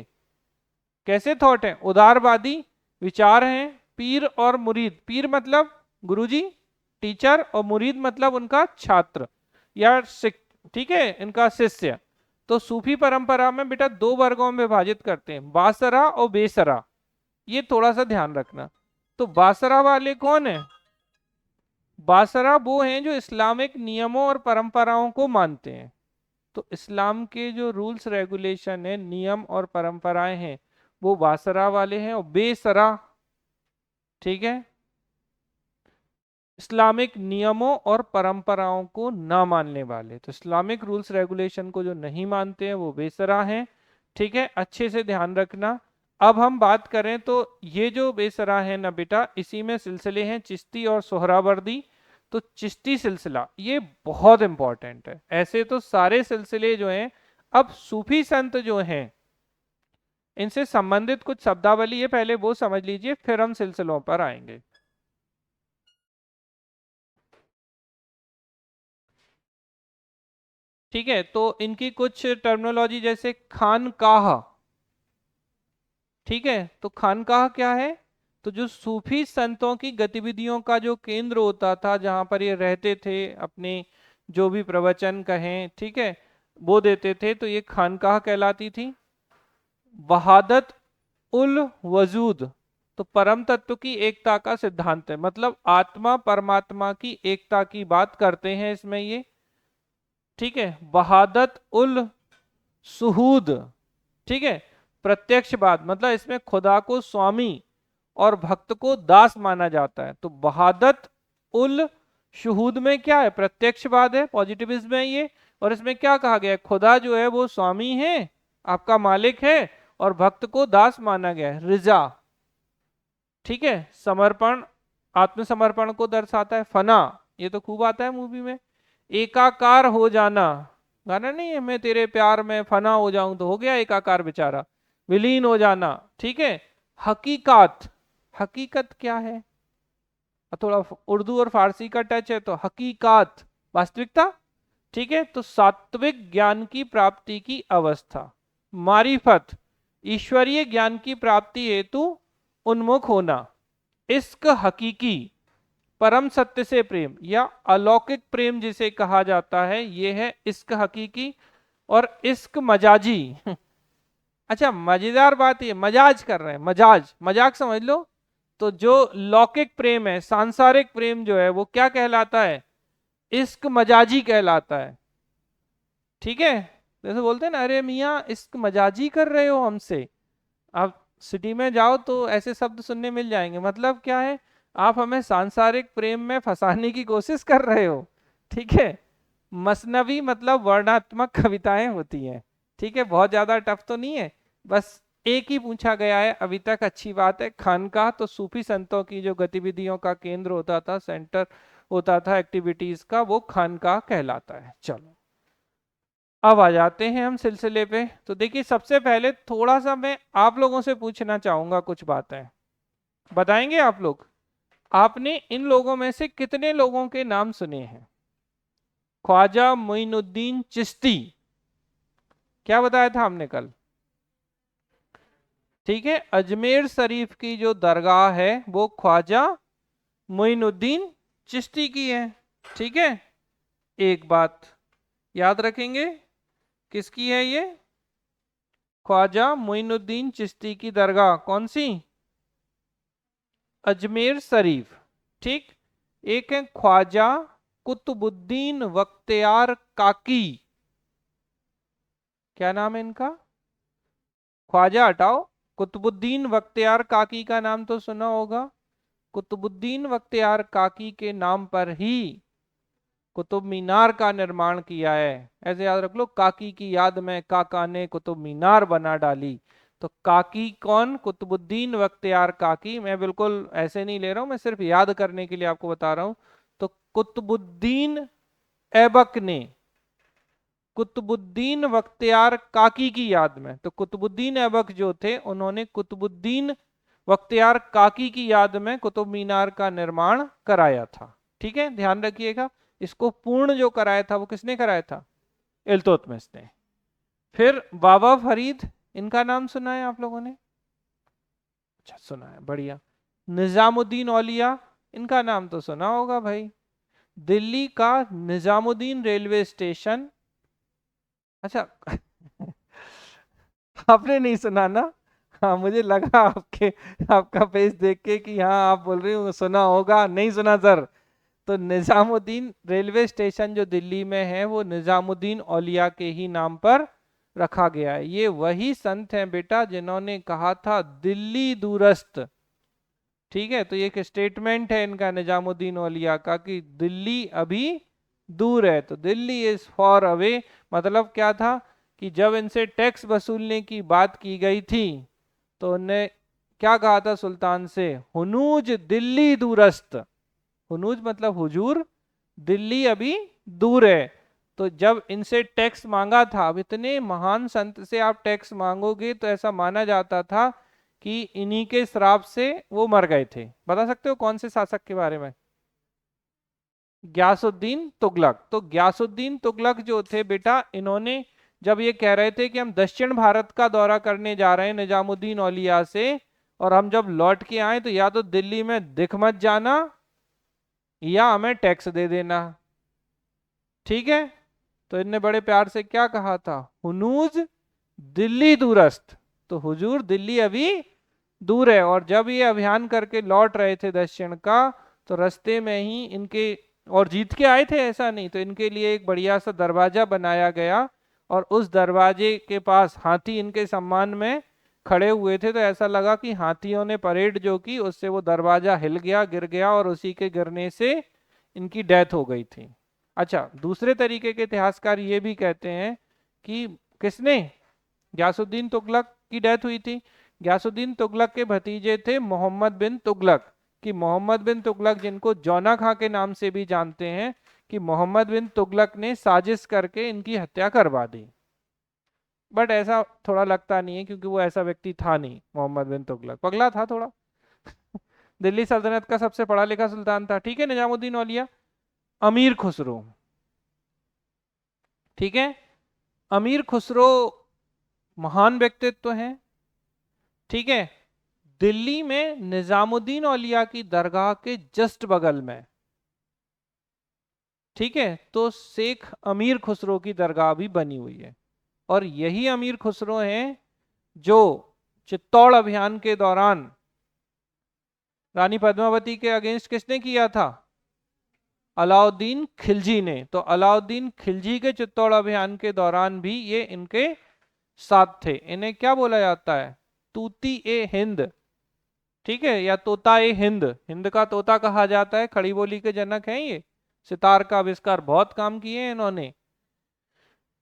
कैसे थॉट है? उदारवादी विचार हैं। पीर और मुरीद, पीर मतलब गुरुजी, टीचर, और मुरीद मतलब उनका छात्र या ठीक है, इनका शिष्य। तो सूफी परंपरा में बेटा दो वर्गों में विभाजित करते हैं, बासरा और बेसरा। ये थोड़ा सा ध्यान रखना। तो बासरा वाले कौन है? बासरा वो हैं जो इस्लामिक नियमों और परंपराओं को मानते हैं। तो इस्लाम के जो रूल्स रेगुलेशन है, नियम और परंपराएं हैं, वो बासरा वाले हैं। और बेसरा, ठीक है, इस्लामिक नियमों और परंपराओं को ना मानने वाले। तो इस्लामिक रूल्स रेगुलेशन को जो नहीं मानते हैं वो बेसरा हैं। ठीक है, अच्छे से ध्यान रखना। अब हम बात करें तो ये जो बेसरा है ना बेटा, इसी में सिलसिले हैं चिश्ती और सोहरावर्दी। तो चिश्ती सिलसिला ये बहुत इंपॉर्टेंट है। ऐसे तो सारे सिलसिले जो हैं, अब सूफी संत जो हैं इनसे संबंधित कुछ शब्दावली है, पहले वो समझ लीजिए, फिर हम सिलसिलों पर आएंगे। ठीक है, तो इनकी कुछ टर्मिनोलॉजी जैसे खानकाह। ठीक है, तो खानकाह क्या है? तो जो सूफी संतों की गतिविधियों का जो केंद्र होता था, जहां पर ये रहते थे, अपने जो भी प्रवचन कहें, ठीक है, वो देते थे, तो ये खानकाह कहलाती थी। वहादत उल वजूद, तो परम तत्व की एकता का सिद्धांत है, मतलब आत्मा परमात्मा की एकता की बात करते हैं इसमें ये। ठीक है, वहादत उल सुहूद, ठीक है, प्रत्यक्षवाद, मतलब इसमें खुदा को स्वामी और भक्त को दास माना जाता है। तो वहादत उल शुहूद में क्या है? प्रत्यक्षवाद है, पॉजिटिविज्म है ये। और इसमें क्या कहा गया है? खुदा जो है वो स्वामी है, आपका मालिक है, और भक्त को दास माना गया है, रिजा। ठीक है, समर्पण, आत्मसमर्पण को दर्शाता है। फना, ये तो खूब आता है मूवी में। एकाकार हो जाना, गाना नहीं है, मैं तेरे प्यार में फना हो जाऊं, तो हो गया एकाकार बेचारा, विलीन हो जाना। ठीक है, हकीकत, हकीकत क्या है? थोड़ा उर्दू और फारसी का टच है, तो हकीकत वास्तविकता। ठीक है, तो सात्विक ज्ञान की प्राप्ति की अवस्था। मारिफत, ईश्वरीय ज्ञान की प्राप्ति हेतु उन्मुख होना। इश्क हकीकी, परम सत्य से प्रेम या अलौकिक प्रेम जिसे कहा जाता है, यह है इश्क हकीकी। और इश्क मजाजी अच्छा, मजेदार बात ये, मजाज कर रहे हैं, मजाज, मजाक समझ लो। तो जो लौकिक प्रेम है, सांसारिक प्रेम जो है, वो क्या कहलाता है? इश्क मजाजी कहलाता है। ठीक है, जैसे बोलते हैं ना, अरे मियाँ इश्क मजाजी कर रहे हो हमसे। आप सिटी में जाओ तो ऐसे शब्द सुनने मिल जाएंगे। मतलब क्या है? आप हमें सांसारिक प्रेम में फंसाने की कोशिश कर रहे हो। ठीक है, मसनवी मतलब वर्णात्मक कविताएं होती हैं। ठीक है, बहुत ज्यादा टफ तो नहीं है, बस एक ही पूछा गया है अभी तक, अच्छी बात है। खानकाह तो सूफी संतों की जो गतिविधियों का केंद्र होता था, सेंटर होता था एक्टिविटीज का, वो खानकाह कहलाता है। चलो अब आ जाते हैं हम सिलसिले पे। तो देखिए, सबसे पहले थोड़ा सा मैं आप लोगों से पूछना चाहूंगा कुछ बातें, बताएंगे आप लोग? आपने इन लोगों में से कितने लोगों के नाम सुने हैं? ख्वाजा मोइनुद्दीन चिश्ती, क्या बताया था हमने कल? ठीक है, अजमेर शरीफ की जो दरगाह है वो ख्वाजा मोइनुद्दीन चिश्ती की है। ठीक है, एक बात याद रखेंगे, किसकी है ये? ख्वाजा मोइनुद्दीन चिश्ती की दरगाह कौन सी? अजमेर शरीफ। ठीक, एक है ख्वाजा कुतुबुद्दीन बख्तियार काकी, क्या नाम है इनका? ख्वाजा हटाओ, कुतुबुद्दीन बख्तियार काकी का नाम तो सुना होगा। कुतुबुद्दीन बख्तियार काकी के नाम पर ही कुतुब मीनार का निर्माण किया है। ऐसे याद रख लो, काकी की याद में काका ने कुतुब मीनार बना डाली। तो काकी कौन? कुतुबुद्दीन बख्तियार काकी। मैं बिल्कुल ऐसे नहीं ले रहा हूं, मैं सिर्फ याद करने के लिए आपको बता रहा हूं। तो कुतुबुद्दीन ऐबक ने कुतुबुद्दीन बख्तियार काकी की याद में, तो कुतुबुद्दीन ऐबक जो थे उन्होंने कुतुबुद्दीन बख्तियार काकी की याद में कुतुब मीनार का निर्माण कराया था। ठीक है, ध्यान रखिएगा। इसको पूर्ण जो कराया था वो किसने कराया था? इल्तुतमिश ने। फिर बाबा फरीद, इनका नाम सुना है आप लोगों ने? अच्छा सुना है, बढ़िया। निजामुद्दीन औलिया, इनका नाम तो सुना होगा भाई। दिल्ली का निजामुद्दीन रेलवे स्टेशन, अच्छा आपने नहीं सुना ना? हाँ मुझे लगा आपके, आपका फेस देख के कि हाँ आप बोल रही हो सुना होगा, नहीं सुना सर। तो निजामुद्दीन रेलवे स्टेशन जो दिल्ली में है वो निजामुद्दीन औलिया के ही नाम पर रखा गया है। ये वही संत हैं बेटा जिन्होंने कहा था दिल्ली दूरस्थ। ठीक है, तो ये एक स्टेटमेंट है इनका निजामुद्दीन औलिया का कि दिल्ली अभी दूर है, तो दिल्ली इज फॉर अवे। मतलब क्या था कि जब इनसे टैक्स वसूलने की बात की गई थी तो उन्हें क्या कहा था सुल्तान से? हुनूज दिल्ली दूरस्थ। हुनूज मतलब हुजूर, दिल्ली अभी दूर है। तो जब इनसे टैक्स मांगा था, अब इतने महान संत से आप टैक्स मांगोगे तो ऐसा माना जाता था कि इन्हीं के श्राप से वो मर गए थे। बता सकते हो कौन से शासक के बारे में? ग्यासुद्दीन तुगलक। तो ग्यासुद्दीन तुगलक जो थे बेटा, इन्होंने जब ये कह रहे थे कि हम दक्षिण भारत का दौरा करने जा रहे हैं निजामुद्दीन औलिया से, और हम जब लौट के आए तो या तो दिल्ली में दिख मत जाना या हमें टैक्स दे देना। ठीक है, तो इनने बड़े प्यार से क्या कहा था? हुनूज दिल्ली दूरस्थ। तो हुजूर दिल्ली अभी दूर है। और जब ये अभियान करके लौट रहे थे दक्षिण का, तो रास्ते में ही इनके, और जीत के आए थे ऐसा नहीं, तो इनके लिए एक बढ़िया सा दरवाजा बनाया गया और उस दरवाजे के पास हाथी इनके सम्मान में खड़े हुए थे। तो ऐसा लगा कि हाथियों ने परेड जो की उससे वो दरवाजा हिल गया, गिर गया, और उसी के गिरने से इनकी डेथ हो गई थी। अच्छा, दूसरे तरीके के इतिहासकार ये भी कहते हैं कि किसने, ग्यासुद्दीन तुगलक की डेथ हुई थी। ग्यासुद्दीन तुगलक के भतीजे थे मोहम्मद बिन तुगलक, कि मोहम्मद बिन तुगलक जिनको जौना खां के नाम से भी जानते हैं, कि मोहम्मद बिन तुगलक ने साजिश करके इनकी हत्या करवा दी। बट ऐसा थोड़ा लगता नहीं है क्योंकि वो ऐसा व्यक्ति था नहीं, मोहम्मद बिन तुगलक पगला था थोड़ा। दिल्ली सल्तनत का सबसे पढ़ा लिखा सुल्तान था। ठीक है, निजामुद्दीन औलिया। अमीर खुसरो, ठीक है, अमीर खुसरो महान व्यक्तित्व हैं। ठीक है, दिल्ली में निजामुद्दीन औलिया की दरगाह के जस्ट बगल में, ठीक है, तो शेख अमीर खुसरो की दरगाह भी बनी हुई है। और यही अमीर खुसरो हैं जो चित्तौड़ अभियान के दौरान रानी पद्मावती के अगेंस्ट किसने किया था? अलाउद्दीन खिलजी ने। तो अलाउद्दीन खिलजी के चित्तौड़ अभियान के दौरान भी ये इनके साथ थे। इन्हें क्या बोला जाता है? तूती ए हिंद, ठीक है, या तोता ए हिंद। हिंद का तोता कहा जाता है, खड़ी बोली के जनक हैं ये। सितार का आविष्कार बहुत काम किए हैं इन्होंने।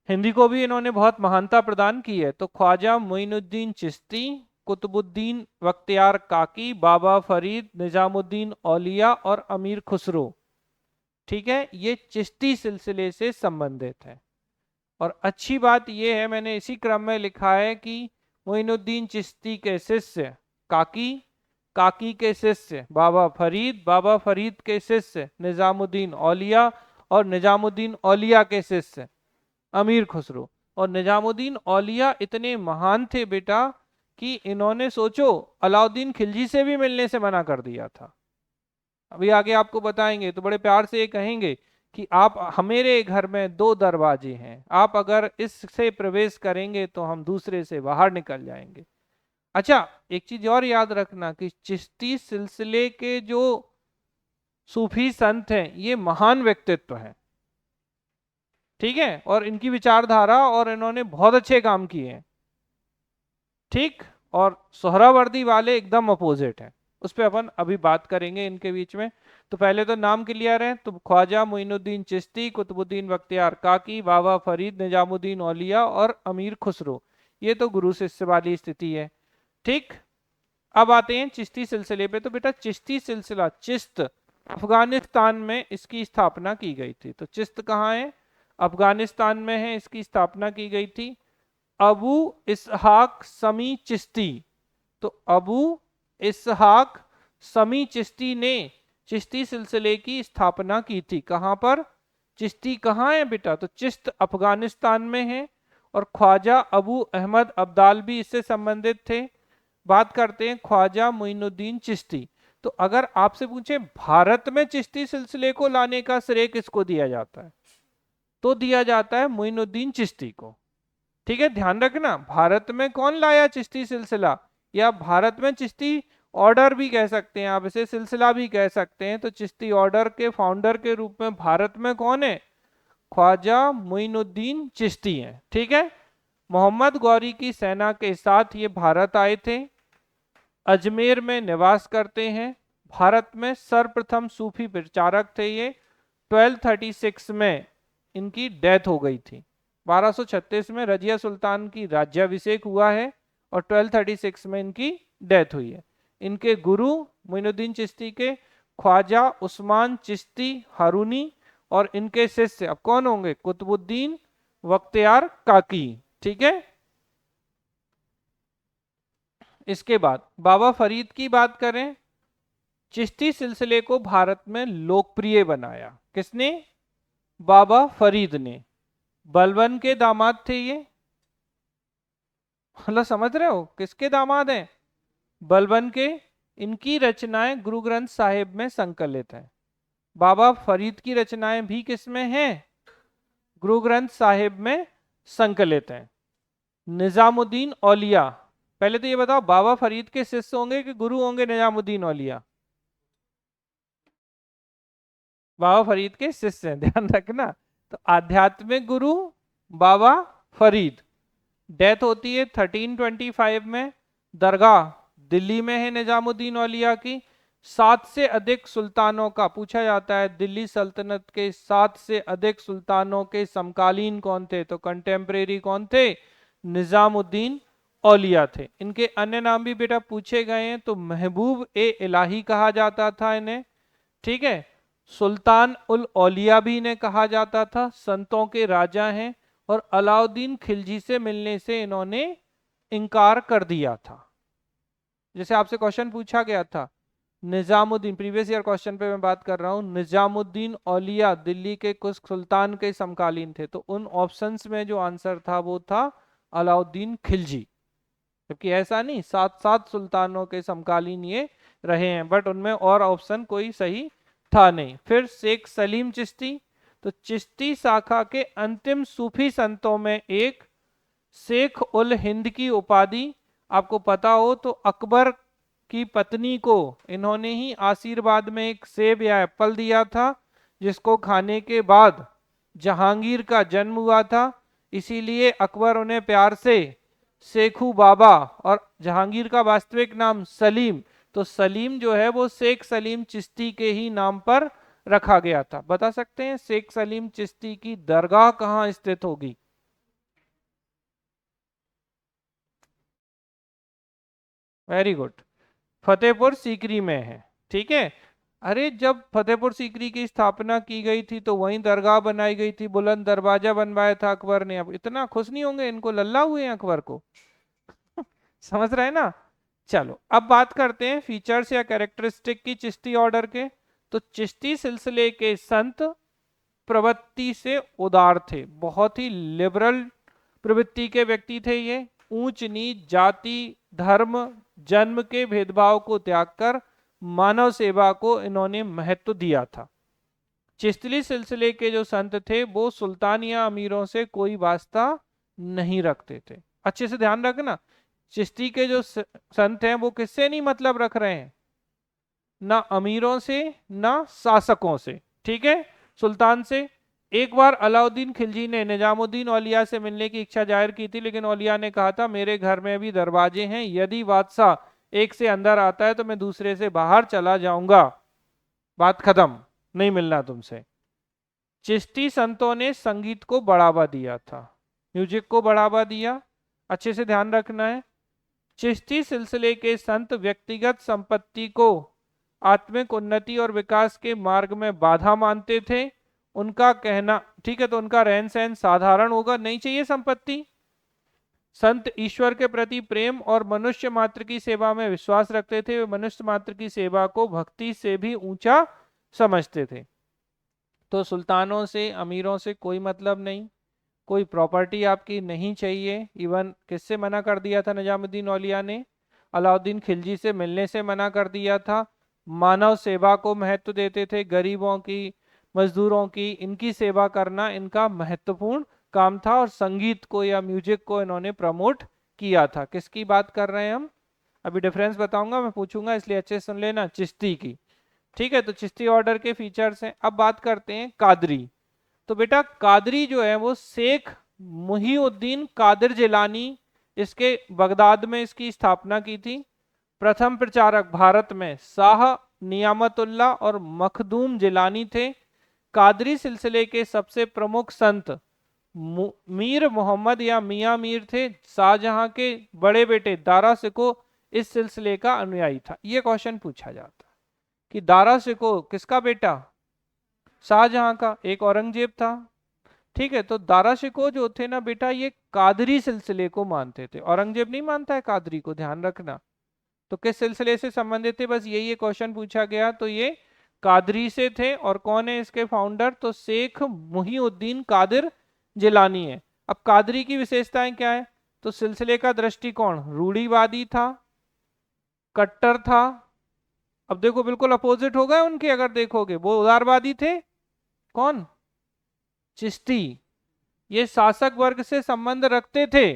हिंदी को भी इन्होंने बहुत महानता प्रदान की है। तो ख्वाजा मोइनुद्दीन चिश्ती, कुतुबुद्दीन बख्तियार काकी, बाबा फरीद, निजामुद्दीन औलिया और अमीर खुसरो, ठीक है, ये चिश्ती सिलसिले से संबंधित है। और अच्छी बात यह है, मैंने इसी क्रम में लिखा है कि मोइनुद्दीन चिश्ती के शिष्य काकी, काकी के शिष्य बाबा फरीद, बाबा फरीद के शिष्य निजामुद्दीन औलिया, और निजामुद्दीन औलिया के शिष्य अमीर खुसरो। और निजामुद्दीन औलिया इतने महान थे बेटा कि इन्होंने, सोचो, अलाउद्दीन खिलजी से भी मिलने से मना कर दिया था। अभी आगे आपको बताएंगे, तो बड़े प्यार से ये कहेंगे कि आप, हमारे घर में दो दरवाजे हैं, आप अगर इससे प्रवेश करेंगे तो हम दूसरे से बाहर निकल जाएंगे। अच्छा, एक चीज और याद रखना कि चिश्ती सिलसिले के जो सूफी संत हैं ये महान व्यक्तित्व हैं, ठीक है, और इनकी विचारधारा, और इन्होंने बहुत अच्छे काम किए हैं। ठीक, और सोहरावर्दी वाले एकदम अपोजिट है। उस पर अपन अभी बात करेंगे इनके बीच में। तो पहले तो नाम क्लियर है, तो ख्वाजा मोइनुद्दीन चिश्ती, कुतुबुद्दीन बख्तियार काकी, बाबा फरीद, निजामुद्दीन औलिया और अमीर खुसरो, ये तो गुरु शिष्य वाली स्थिति है। ठीक, अब आते हैं चिश्ती सिलसिले पे। तो बेटा चिश्ती सिलसिला, चिश्त अफगानिस्तान में इसकी स्थापना की गई थी। तो चिश्त कहाँ है? अफगानिस्तान में है, इसकी स्थापना की गई थी। अबू इसहाक समी चिश्ती, तो अबू इसहाक समी चिश्ती ने चिश्ती सिलसिले की स्थापना की थी। कहां पर? चिश्ती कहाँ है बेटा? तो चिश्त अफगानिस्तान में है, और ख्वाजा अबू अहमद अब्दाल भी इससे संबंधित थे। बात करते हैं ख्वाजा मोइनुद्दीन चिश्ती। तो अगर आपसे पूछे भारत में चिश्ती सिलसिले को लाने का श्रेय किसको दिया जाता है, तो दिया जाता है मोइनुद्दीन चिश्ती को। ठीक है, ध्यान रखना, भारत में कौन लाया चिश्ती सिलसिला, या भारत में चिश्ती ऑर्डर भी कह सकते हैं आप, इसे सिलसिला भी कह सकते हैं। तो चिश्ती ऑर्डर के फाउंडर के रूप में भारत में कौन है? ख्वाजा मोइनुद्दीन चिश्ती हैं। ठीक है, मोहम्मद गौरी की सेना के साथ ये भारत आए थे, अजमेर में निवास करते हैं। भारत में सर्वप्रथम सूफी प्रचारक थे ये। 1236 में इनकी डेथ हो गई थी। 1236 में रजिया सुल्तान की राज्याभिषेक हुआ है और 1236 में इनकी डेथ हुई है। इनके गुरु मोइनुद्दीन चिश्ती के ख्वाजा उस्मान चिश्ती हारूनी, और इनके शिष्य अब कौन होंगे? कुतुबुद्दीन बख्तियार काकी। ठीक है, इसके बाद बाबा फरीद की बात करें, चिश्ती सिलसिले को भारत में लोकप्रिय बनाया किसने? बाबा फरीद ने। बलबन के दामाद थे ये, मतलब समझ रहे हो किसके दामाद हैं? बलबन के। इनकी रचनाएं गुरु ग्रंथ साहिब में संकलित हैं। बाबा फरीद की रचनाएं भी किसमें हैं? गुरु ग्रंथ साहिब में संकलित हैं। निजामुद्दीन औलिया, पहले तो ये बताओ बाबा फरीद के शिष्य होंगे कि गुरु होंगे निजामुद्दीन औलिया? बाबा फरीद के शिष्य हैं, ध्यान रखना। तो आध्यात्मिक गुरु बाबा फरीद। डेथ होती है 1325 में। दरगाह दिल्ली में है निजामुद्दीन औलिया की। 7 से अधिक सुल्तानों का पूछा जाता है, दिल्ली सल्तनत के 7 से अधिक सुल्तानों के समकालीन कौन थे? तो कंटेम्परेरी कौन थे? निजामुद्दीन औलिया थे। इनके अन्य नाम भी बेटा पूछे गए हैं। तो महबूब ए इलाही कहा जाता था इन्हें। ठीक है, सुल्तान उल औलिया भी इन्हें कहा जाता था, संतों के राजा हैं। और अलाउद्दीन खिलजी से मिलने से इन्होंने इनकार कर दिया था। जैसे आपसे क्वेश्चन पूछा गया था, निजामुद्दीन, प्रीवियस ईयर क्वेश्चन पे मैं बात कर रहा हूं, निजामुद्दीन औलिया दिल्ली के कुछ सुल्तान के समकालीन थे, तो उन ऑप्शंस में जो आंसर था वो था अलाउद्दीन खिलजी। जबकि ऐसा नहीं, 7 सुल्तानों के समकालीन ये रहे हैं, बट उनमें और ऑप्शन कोई सही था नहीं। फिर शेख सलीम चिश्ती। तो चिश्ती शाखा के अंतिम सूफी संतों में एक शेख उल हिंद की उपाधि, आपको पता हो तो अकबर की पत्नी को इन्होंने ही आशीर्वाद में एक सेब या एप्पल दिया था, जिसको खाने के बाद जहांगीर का जन्म हुआ था। इसीलिए अकबर उन्हें प्यार से शेखू बाबा, और जहांगीर का वास्तविक नाम सलीम, तो सलीम जो है वो शेख सलीम चिश्ती के ही नाम पर रखा गया था। बता सकते हैं शेख सलीम चिश्ती की दरगाह कहाँ स्थित होगी? वेरी गुड, फतेहपुर सीकरी में है। ठीक है, अरे जब फतेहपुर सीकरी की स्थापना की गई थी तो वहीं दरगाह बनाई गई थी, बुलंद दरवाजा बनवाया था अकबर ने। अब इतना खुश नहीं होंगे, इनको लल्ला हुए हैं अकबर को। समझ रहे हैं ना? चलो अब बात करते हैं फीचर्स या कैरेक्टरिस्टिक की चिश्ती ऑर्डर के। तो चिश्ती सिलसिले के संत प्रवृत्ति से उदार थे, बहुत ही लिबरल प्रवृत्ति के व्यक्ति थे ये। ऊंच नीच, जाति, धर्म, जन्म के भेदभाव को त्याग कर मानव सेवा को इन्होंने महत्व दिया था। चिश्ती सिलसिले के जो संत थे वो सुल्तान या अमीरों से कोई वास्ता नहीं रखते थे। अच्छे से ध्यान रखना, चिश्ती के जो संत हैं वो किससे नहीं मतलब रख रहे हैं? ना अमीरों से ना शासकों से। ठीक है, सुल्तान से। एक बार अलाउद्दीन खिलजी ने निजामुद्दीन औलिया से मिलने की इच्छा जाहिर की थी, लेकिन औलिया ने कहा था मेरे घर में भी दरवाजे हैं, यदि बादशाह एक से अंदर आता है तो मैं दूसरे से बाहर चला जाऊंगा, बात खत्म, नहीं मिलना तुमसे। चिश्ती संतों ने संगीत को बढ़ावा दिया था, म्यूजिक को बढ़ावा दिया। अच्छे से ध्यान रखना है, चिश्ती सिलसिले के संत व्यक्तिगत संपत्ति को आत्मिक उन्नति और विकास के मार्ग में बाधा मानते थे। उनका कहना, ठीक है, तो उनका रहन सहन साधारण होगा, नहीं चाहिए संपत्ति। संत ईश्वर के प्रति प्रेम और मनुष्य मात्र की सेवा में विश्वास रखते थे। वे मनुष्य मात्र की सेवा को भक्ति से भी ऊंचा समझते थे। तो सुल्तानों से, अमीरों से कोई मतलब नहीं, कोई प्रॉपर्टी आपकी नहीं चाहिए। इवन किससे मना कर दिया था निजामुद्दीन औलिया ने? अलाउद्दीन खिलजी से मिलने से मना कर दिया था। मानव सेवा को महत्व देते थे, गरीबों की, मजदूरों की, इनकी सेवा करना इनका महत्वपूर्ण काम था। और संगीत को या म्यूजिक को इन्होंने प्रमोट किया था। किसकी बात कर रहे हैं हम? अभी डिफरेंस बताऊंगा, मैं पूछूंगा इसलिए अच्छे से सुन लेना। चिश्ती की। ठीक है, तो चिश्ती ऑर्डर के फीचर्स हैं। अब बात करते हैं कादरी। तो बेटा कादरी जो है वो शेख मुहीउद्दीन कादिर जिलानी, इसके बगदाद में इसकी स्थापना की थी। प्रथम प्रचारक भारत में शाह नियामतुल्लाह और मखदूम जिलानी थे। कादरी सिलसिले के सबसे प्रमुख संत मीर मोहम्मद या मियां मीर थे। शाहजहां के बड़े बेटे दारा सिको इस सिलसिले का अनुयायी था। यह क्वेश्चन पूछा जाता कि दारा सिको किसका बेटा? शाहजहां का। एक औरंगजेब था। ठीक है, तो दारा शिकोह जो थे ना बेटा, ये कादरी सिलसिले को मानते थे। औरंगजेब नहीं मानता है कादरी को, ध्यान रखना। तो किस सिलसिले से संबंधित थे? बस यही क्वेश्चन पूछा गया। तो ये कादरी से थे। और कौन है इसके फाउंडर? तो शेख मुहीउद्दीन कादिर जिलानी है। अब कादरी की विशेषताएं क्या है? तो सिलसिले का दृष्टिकोण रूढ़िवादी था, कट्टर था। अब देखो बिल्कुल अपोजिट हो गए उनके, अगर देखोगे वो उदारवादी थे। कौन? चिश्ती। ये शासक वर्ग से संबंध रखते थे।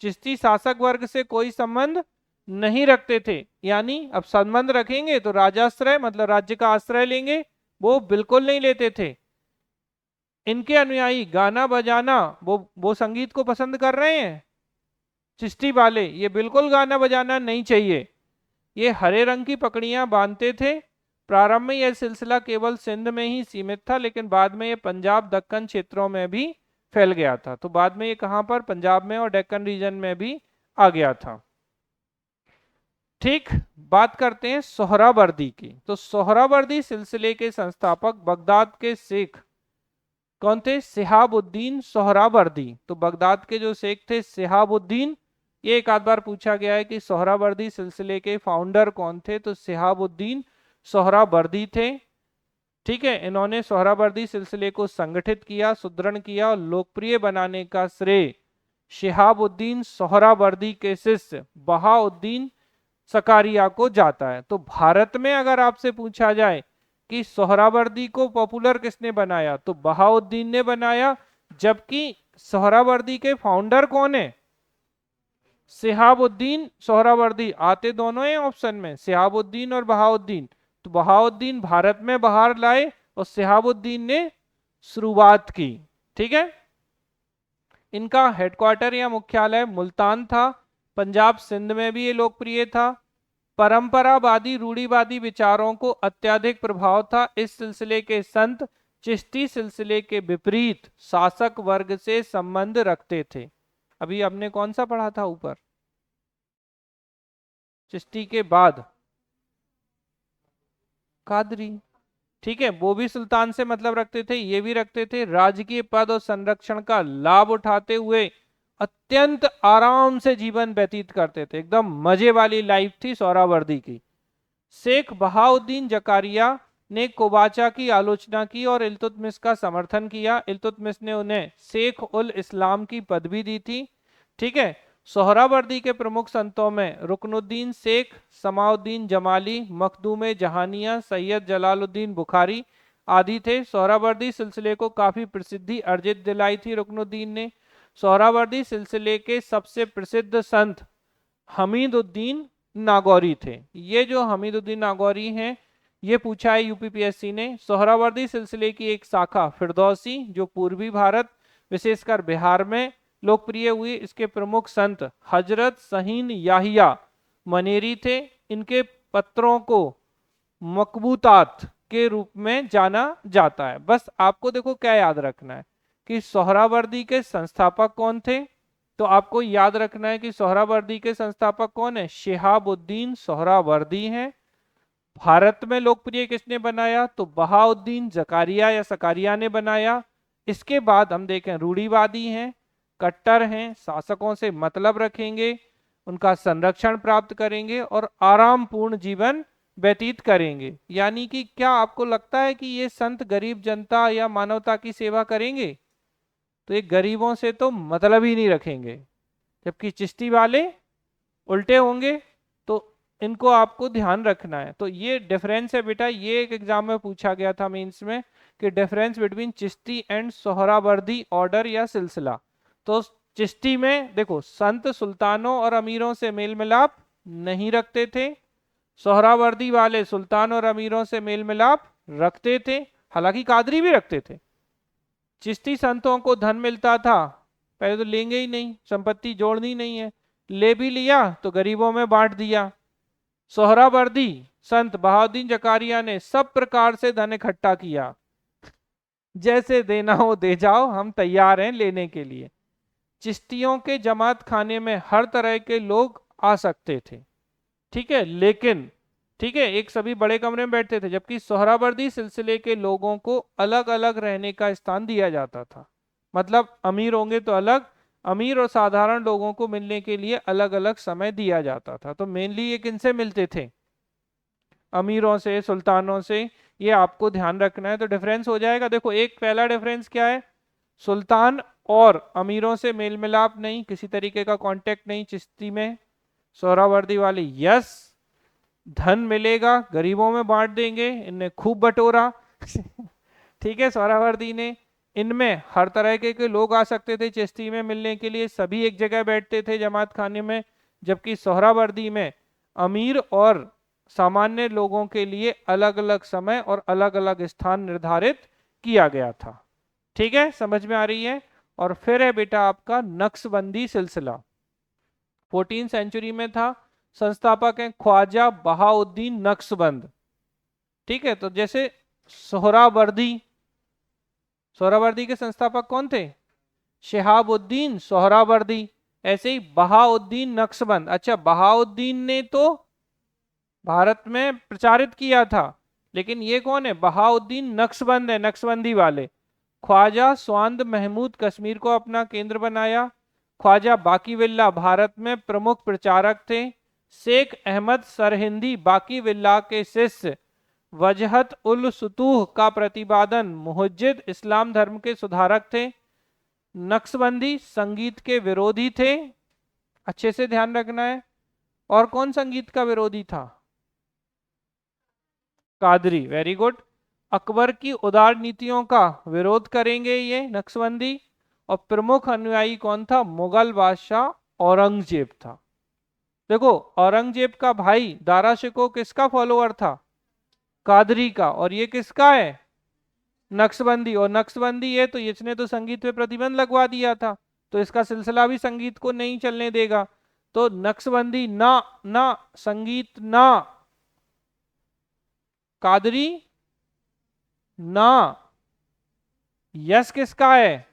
चिश्ती शासक वर्ग से कोई संबंध नहीं रखते थे। यानी अब संबंध रखेंगे तो राजाश्रय मतलब राज्य का आश्रय लेंगे, वो बिल्कुल नहीं लेते थे। इनके अनुयायी गाना बजाना, वो संगीत को पसंद कर रहे हैं चिश्ती वाले, ये बिल्कुल गाना बजाना नहीं चाहिए। ये हरे रंग की पकड़ियां बांधते थे। प्रारंभ में यह सिलसिला केवल सिंध में ही सीमित था, लेकिन बाद में ये पंजाब दक्कन क्षेत्रों में भी फैल गया था। तो बाद में ये कहां पर? पंजाब में और डेक्कन रीजन में भी आ गया था। ठीक, बात करते हैं सोहरावर्दी की। तो सोहरावर्दी सिलसिले के संस्थापक बगदाद के शेख कौन थे? शिहाबुद्दीन सोहरावर्दी। तो बगदाद के जो शेख थे शिहाबुद्दीन, ये एक आध बार पूछा गया है कि सोहरावर्दी सिलसिले के फाउंडर कौन थे? तो शिहाबुद्दीन सोहरावर्दी थे। ठीक है, इन्होंने सोहरावर्दी सिलसिले को संगठित किया, सुदृढ़ किया और लोकप्रिय बनाने का श्रेय शिहाबुद्दीन सोहरावर्दी के शिष्य बहाउद्दीन सकारिया को जाता है। तो भारत में अगर आपसे पूछा जाए कि सोहरावर्दी को पॉपुलर किसने बनाया, तो बहाउद्दीन ने बनाया। जबकि सोहरावर्दी के फाउंडर कौन है? शिहाबुद्दीन सोहरावर्दी। आते दोनों हैं ऑप्शन में, शिहाबुद्दीन और बहाउद्दीन। तो बहाउद्दीन भारत में बाहर लाए और शिहाबुद्दीन ने शुरुआत की। ठीक है, इनका हेडक्वार्टर या मुख्यालय मुल्तान था। पंजाब सिंध में भी ये लोकप्रिय था। परंपरावादी रूढ़िवादी विचारों को अत्यधिक प्रभाव था। इस सिलसिले के संत चिश्ती सिलसिले के विपरीत शासक वर्ग से संबंध रखते थे। अभी हमने कौन सा पढ़ा था ऊपर? चिश्ती के बाद कादरी। ठीक है, वो भी सुल्तान से मतलब रखते थे, ये भी रखते थे। राजकीय पद और संरक्षण का लाभ उठाते हुए अत्यंत आराम से जीवन व्यतीत करते थे। एकदम मजे वाली लाइफ थी सोहरावर्दी की। शेख बहाउद्दीन जकारिया ने कोबाचा की आलोचना की और इल्तुतमिश का समर्थन किया। इल्तुतमिश ने उन्हें शेख उल इस्लाम की पदवी दी थी। ठीक है, सोहरावर्दी के प्रमुख संतों में रुकनुद्दीन शेख, समाउद्दीन जमाली, मखदूम जहानिया, सैयद जलालुद्दीन बुखारी आदि थे। सोहरावर्दी सिलसिले को काफी प्रसिद्धि अर्जित दिलाई थी रुकनुद्दीन ने। सोहरावर्दी सिलसिले के सबसे प्रसिद्ध संत हमीदुद्दीन नागौरी थे। ये जो हमीदुद्दीन नागौरी हैं, ये पूछा है यूपीपीएससी ने। सोहरावर्दी सिलसिले की एक शाखा फिरदौसी जो पूर्वी भारत विशेषकर बिहार में लोकप्रिय हुई। इसके प्रमुख संत हजरत सहीन याहिया मनेरी थे। इनके पत्रों को मकबूतात के रूप में जाना जाता है। बस आपको देखो क्या याद रखना है कि सोहरावर्दी के संस्थापक कौन थे। तो आपको याद रखना है कि सोहरावर्दी के संस्थापक कौन है? शिहाबुद्दीन सोहरावर्दी हैं। भारत में लोकप्रिय किसने बनाया? तो बहाउद्दीन जकारिया या सकारिया ने बनाया। इसके बाद हम देखें रूढ़िवादी हैं, कट्टर हैं, शासकों से मतलब रखेंगे, उनका संरक्षण प्राप्त करेंगे और आरामपूर्ण जीवन व्यतीत करेंगे। यानी कि क्या आपको लगता है कि ये संत गरीब जनता या मानवता की सेवा करेंगे? तो ये गरीबों से तो मतलब ही नहीं रखेंगे, जबकि चिश्ती वाले उल्टे होंगे। तो इनको आपको ध्यान रखना है। तो ये डिफरेंस है बेटा, ये एक एग्जाम में पूछा गया था मेंस में, कि difference between Chishti and Suhrawardy order या सिलसिला। तो चिश्ती में देखो, संत सुल्तानों और अमीरों से मेल मिलाप नहीं रखते थे, सोहरावर्दी वाले सुल्तान और अमीरों से मेल मिलाप रखते थे, हालांकि कादरी भी रखते थे। चिश्ती संतों को धन मिलता था, पहले तो लेंगे ही नहीं, संपत्ति जोड़नी नहीं है, ले भी लिया तो गरीबों में बांट दिया। सोहरावर्दी संत बहाउद्दीन जकारिया ने सब प्रकार से धन इकट्ठा किया, जैसे देना हो दे जाओ, हम तैयार हैं लेने के लिए। चिश्तियों के जमात खाने में हर तरह के लोग आ सकते थे, ठीक है, लेकिन ठीक है, एक सभी बड़े कमरे में बैठते थे, जबकि सोहरावर्दी सिलसिले के लोगों को अलग अलग रहने का स्थान दिया जाता था। मतलब अमीर होंगे तो अलग, अमीर और साधारण लोगों को मिलने के लिए अलग अलग समय दिया जाता था। तो मेनली ये किनसे मिलते थे? अमीरों से, सुल्तानों से। ये आपको ध्यान रखना है। तो डिफरेंस हो जाएगा, देखो एक पहला डिफरेंस क्या है, सुल्तान और अमीरों से मेल मिलाप नहीं, किसी तरीके का कांटेक्ट नहीं चिश्ती में। सोहरावर्दी वाले यस, धन मिलेगा, गरीबों में बांट देंगे, इनने खूब बटोरा ठीक है, सोहरावर्दी ने। इनमें हर तरह के लोग आ सकते थे चिश्ती में मिलने के लिए, सभी एक जगह बैठते थे जमात खाने में। जबकि सोहरावर्दी में अमीर और सामान्य लोगों के लिए अलग अलग समय और अलग अलग स्थान निर्धारित किया गया था। ठीक है, समझ में आ रही है? और फिर है बेटा आपका नक्शबंदी सिलसिला, 14वीं सेंचुरी में था। संस्थापक हैं ख्वाजा बहाउद्दीन नक्शबंद। ठीक है, तो जैसे सोहरावर्दी, सोहरावर्दी के संस्थापक कौन थे? शिहाबुद्दीन सोहरावर्दी। ऐसे ही बहाउद्दीन नक्शबंद। अच्छा, बहाउद्दीन ने तो भारत में प्रचारित किया था, लेकिन ये कौन है? बहाउद्दीन नक्शबंद है, नक्शबंदी वाले। ख्वाजा स्वांद महमूद कश्मीर को अपना केंद्र बनाया। ख्वाजा बाकीविल्ला भारत में प्रमुख प्रचारक थे। शेख अहमद सरहिंदी बाकीविल्ला के शिष्य। वजहत उल सुतूह का प्रतिपादन, मुहज्जिद इस्लाम धर्म के सुधारक थे। नक्शबंदी संगीत के विरोधी थे, अच्छे से ध्यान रखना है। और कौन संगीत का विरोधी था? Qadri, very good. अकबर की उदार नीतियों का विरोध करेंगे ये नक्शबंदी। और प्रमुख अनुयायी कौन था? मुगल बादशाह औरंगजेब था। देखो, औरंगजेब का भाई दारा शिकोह किसका फॉलोअर था? कादरी का। और ये किसका है? नक्शबंदी। और नक्शबंदी है तो इसने तो संगीत पे प्रतिबंध लगवा दिया था, तो इसका सिलसिला भी संगीत को नहीं चलने देगा। तो नक्शबंदी ना, ना संगीत ना, कादरी ना, यस किसका है?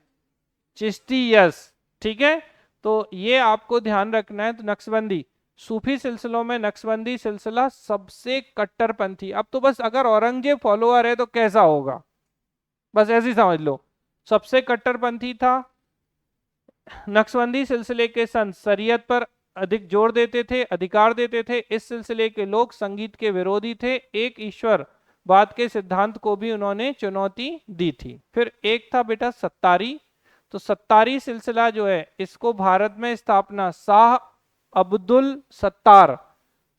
चिश्ती यस। ठीक है, तो ये आपको ध्यान रखना है। तो नक्शबंदी, सूफी सिलसिलों में नक्शबंदी सिलसिला सबसे कट्टरपंथी। अब तो बस अगर औरंगजेब फॉलोअर है तो कैसा होगा, बस ऐसे ही समझ लो, सबसे कट्टरपंथी था। नक्शबंदी सिलसिले के संत शरीयत पर अधिक जोर देते थे, अधिकार देते थे। इस सिलसिले के लोग संगीत के विरोधी थे। एक ईश्वर बात के सिद्धांत को भी उन्होंने चुनौती दी थी। फिर एक था बेटा सत्तारी। तो सत्तारी सिलसिला जो है, इसको भारत में स्थापना शाह अब्दुल सत्तार।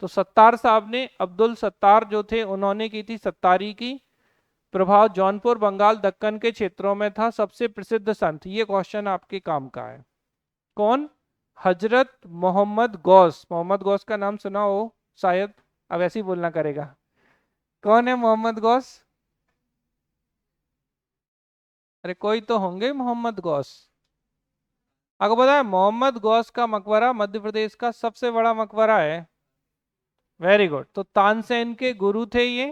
तो सत्तार साहब ने, अब्दुल सत्तार जो थे, उन्होंने की थी सत्तारी की। प्रभाव जौनपुर, बंगाल, दक्कन के क्षेत्रों में था। सबसे प्रसिद्ध संत, ये क्वेश्चन आपके काम का है, कौन? हजरत मोहम्मद गौस। मोहम्मद गौस का नाम सुना हो शायद, अब ऐसे ही बोलना करेगा। कौन है मोहम्मद गौस? अरे कोई तो होंगे मोहम्मद गौस। आपको पता है मोहम्मद गौस का मकबरा मध्य प्रदेश का सबसे बड़ा मकबरा है। Very good. तो तानसेन के गुरु थे ये।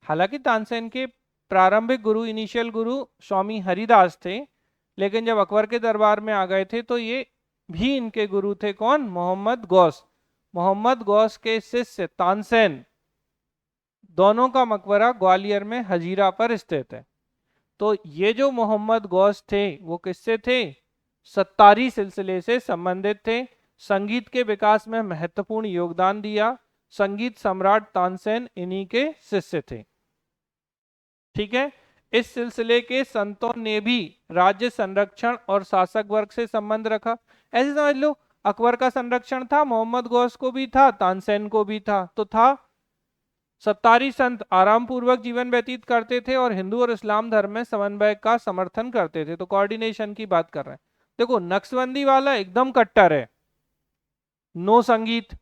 हालांकि तानसेन के प्रारंभिक गुरु, इनिशियल गुरु स्वामी हरिदास थे, लेकिन जब अकबर के दरबार में आ गए थे तो ये भी इनके गुरु थे। कौन? मोहम्मद गौस। मोहम्मद गौस के शिष्य तानसेन, दोनों का मकबरा ग्वालियर में हजीरा पर स्थित है। तो ये जो मोहम्मद गौस थे वो किससे थे? सत्तारी सिलसिले से संबंधित थे। संगीत के विकास में महत्वपूर्ण योगदान दिया। संगीत सम्राट तानसेन इन्हीं के शिष्य थे। ठीक है, इस सिलसिले के संतों ने भी राज्य संरक्षण और शासक वर्ग से संबंध रखा। ऐसे समझ लो, अकबर का संरक्षण था, मोहम्मद गौस को भी था, तानसेन को भी था, तो था। सत्तारी संत आराम पूर्वक जीवन व्यतीत करते थे और हिंदू और इस्लाम धर्म में समन्वय का समर्थन करते थे। तो कोऑर्डिनेशन की बात कर रहे हैं। देखो, नक्शबंदी वाला एकदम कट्टर है, नो संगीत।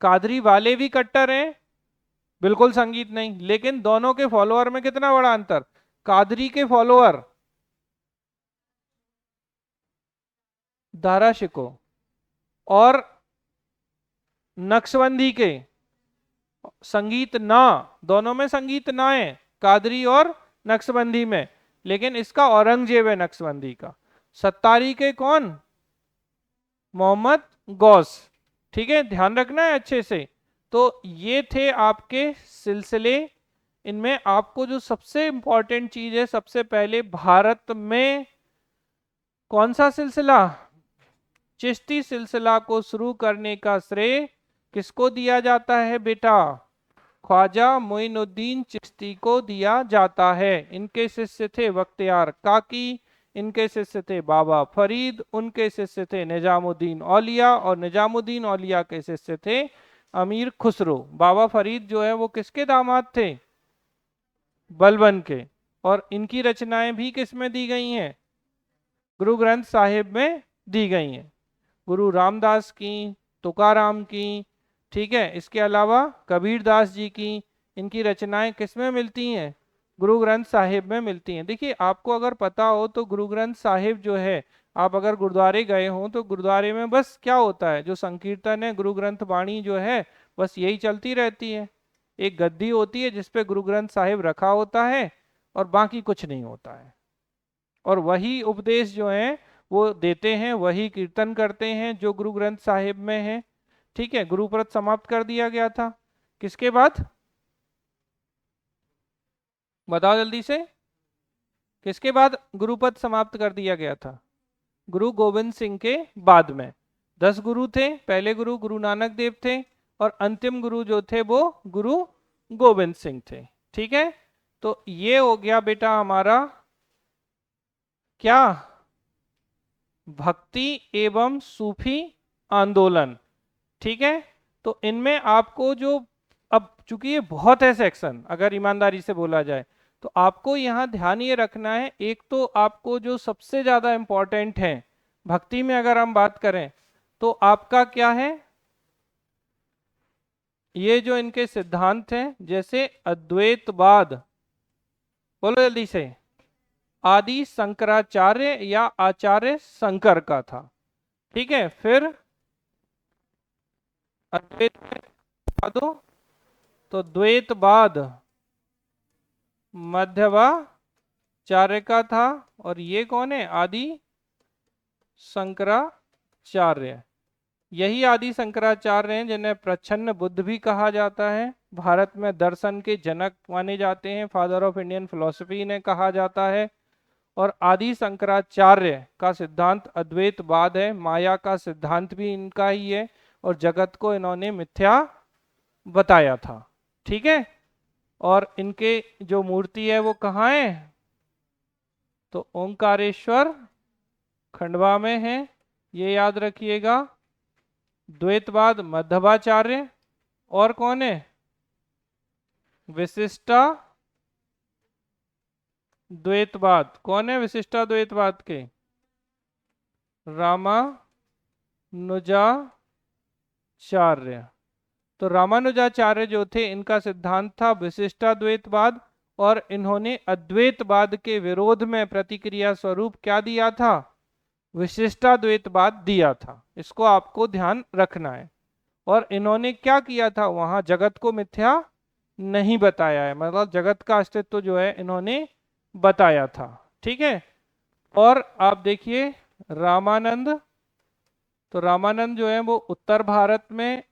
कादरी वाले भी कट्टर हैं, बिल्कुल संगीत नहीं। लेकिन दोनों के फॉलोअर में कितना बड़ा अंतर। कादरी के फॉलोअर दारा शिको और नक्शबंदी के संगीत ना, दोनों में संगीत ना है, कादरी और नक्शबंदी में। लेकिन इसका औरंगजेब है नक्शबंदी का। सत्तारी के कौन, मोहम्मद गौस। ठीक है, ध्यान रखना है अच्छे से। तो ये थे आपके सिलसिले। इनमें आपको जो सबसे इंपॉर्टेंट चीज है, सबसे पहले भारत में कौन सा सिलसिला, चिश्ती सिलसिला को शुरू करने का श्रेय किसको दिया जाता है बेटा, ख्वाजा मोइनुद्दीन चिश्ती को दिया जाता है। इनके शिष्य थे बख्तियार काकी, इनके शिष्य थे बाबा फरीद, उनके शिष्य थे निजामुद्दीन औलिया, और निजामुद्दीन औलिया के शिष्य थे अमीर खुसरो। बाबा फरीद जो है वो किसके दामाद थे, बलबन के। और इनकी रचनाएं भी किस में दी गई हैं, गुरु ग्रंथ साहिब में दी गई हैं। गुरु रामदास की, तुकाराम की, ठीक है, इसके अलावा कबीर दास जी की, इनकी रचनाएं किस में मिलती हैं, गुरु ग्रंथ साहिब में मिलती हैं। देखिए, आपको अगर पता हो तो गुरु ग्रंथ साहिब जो है, आप अगर गुरुद्वारे गए हो तो गुरुद्वारे में बस क्या होता है, जो संकीर्तन है, गुरु ग्रंथ वाणी जो है, बस यही चलती रहती है। एक गद्दी होती है जिसपे गुरु ग्रंथ साहिब रखा होता है और बाकी कुछ नहीं होता है। और वही उपदेश जो है वो देते हैं, वही कीर्तन करते हैं जो गुरु ग्रंथ साहिब में है। ठीक है, गुरुपद समाप्त कर दिया गया था। किसके बाद, बताओ जल्दी से, किसके बाद गुरुपद समाप्त कर दिया गया था, गुरु गोविंद सिंह के बाद में। 10 गुरु थे, पहले गुरु गुरु नानक देव थे और अंतिम गुरु जो थे वो गुरु गोविंद सिंह थे। ठीक है, तो ये हो गया बेटा हमारा क्या, भक्ति एवं सूफी आंदोलन। ठीक है, तो इनमें आपको जो, अब चूंकि ये बहुत है सेक्शन, अगर ईमानदारी से बोला जाए तो आपको यहाँ ध्यान ये रखना है। एक तो आपको जो सबसे ज्यादा इंपॉर्टेंट है भक्ति में अगर हम बात करें तो आपका क्या है, ये जो इनके सिद्धांत हैं, जैसे अद्वैतवाद, बोलो जल्दी से, आदि शंकराचार्य या आचार्य शंकर का था। ठीक है, फिर अद्वैत दो तो द्वैतवाद मध्वाचार्य का था, और ये कौन है, आदि शंकराचार्य। यही आदि शंकराचार्य हैं जिन्हें प्रच्छन्न बुद्ध भी कहा जाता है, भारत में दर्शन के जनक माने जाते हैं, फादर ऑफ इंडियन फिलोसफी इन्हें कहा जाता है। और आदि शंकराचार्य का सिद्धांत अद्वैतवाद है, माया का सिद्धांत भी इनका ही है, और जगत को इन्होंने मिथ्या बताया था। ठीक है, और इनके जो मूर्ति है वो कहाँ है, तो ओंकारेश्वर खंडवा में है, ये याद रखिएगा। द्वैतवाद मध्वाचार्य, और कौन है, विशिष्टा द्वैतवाद, कौन है विशिष्टा द्वैतवाद के, रामानुजाचार्य। तो रामानुजाचार्य जो थे, इनका सिद्धांत था विशिष्टाद्वैतवाद, और इन्होंने अद्वैतवाद के विरोध में प्रतिक्रिया स्वरूप क्या दिया था, विशिष्टाद्वैतवाद दिया था। इसको आपको ध्यान रखना है। और इन्होंने क्या किया था, वहां जगत को मिथ्या नहीं बताया है, मतलब जगत का अस्तित्व जो है इन्होंने बताया था। ठीक है, और आप देखिए रामानंद, तो रामानंद जो है वो उत्तर भारत में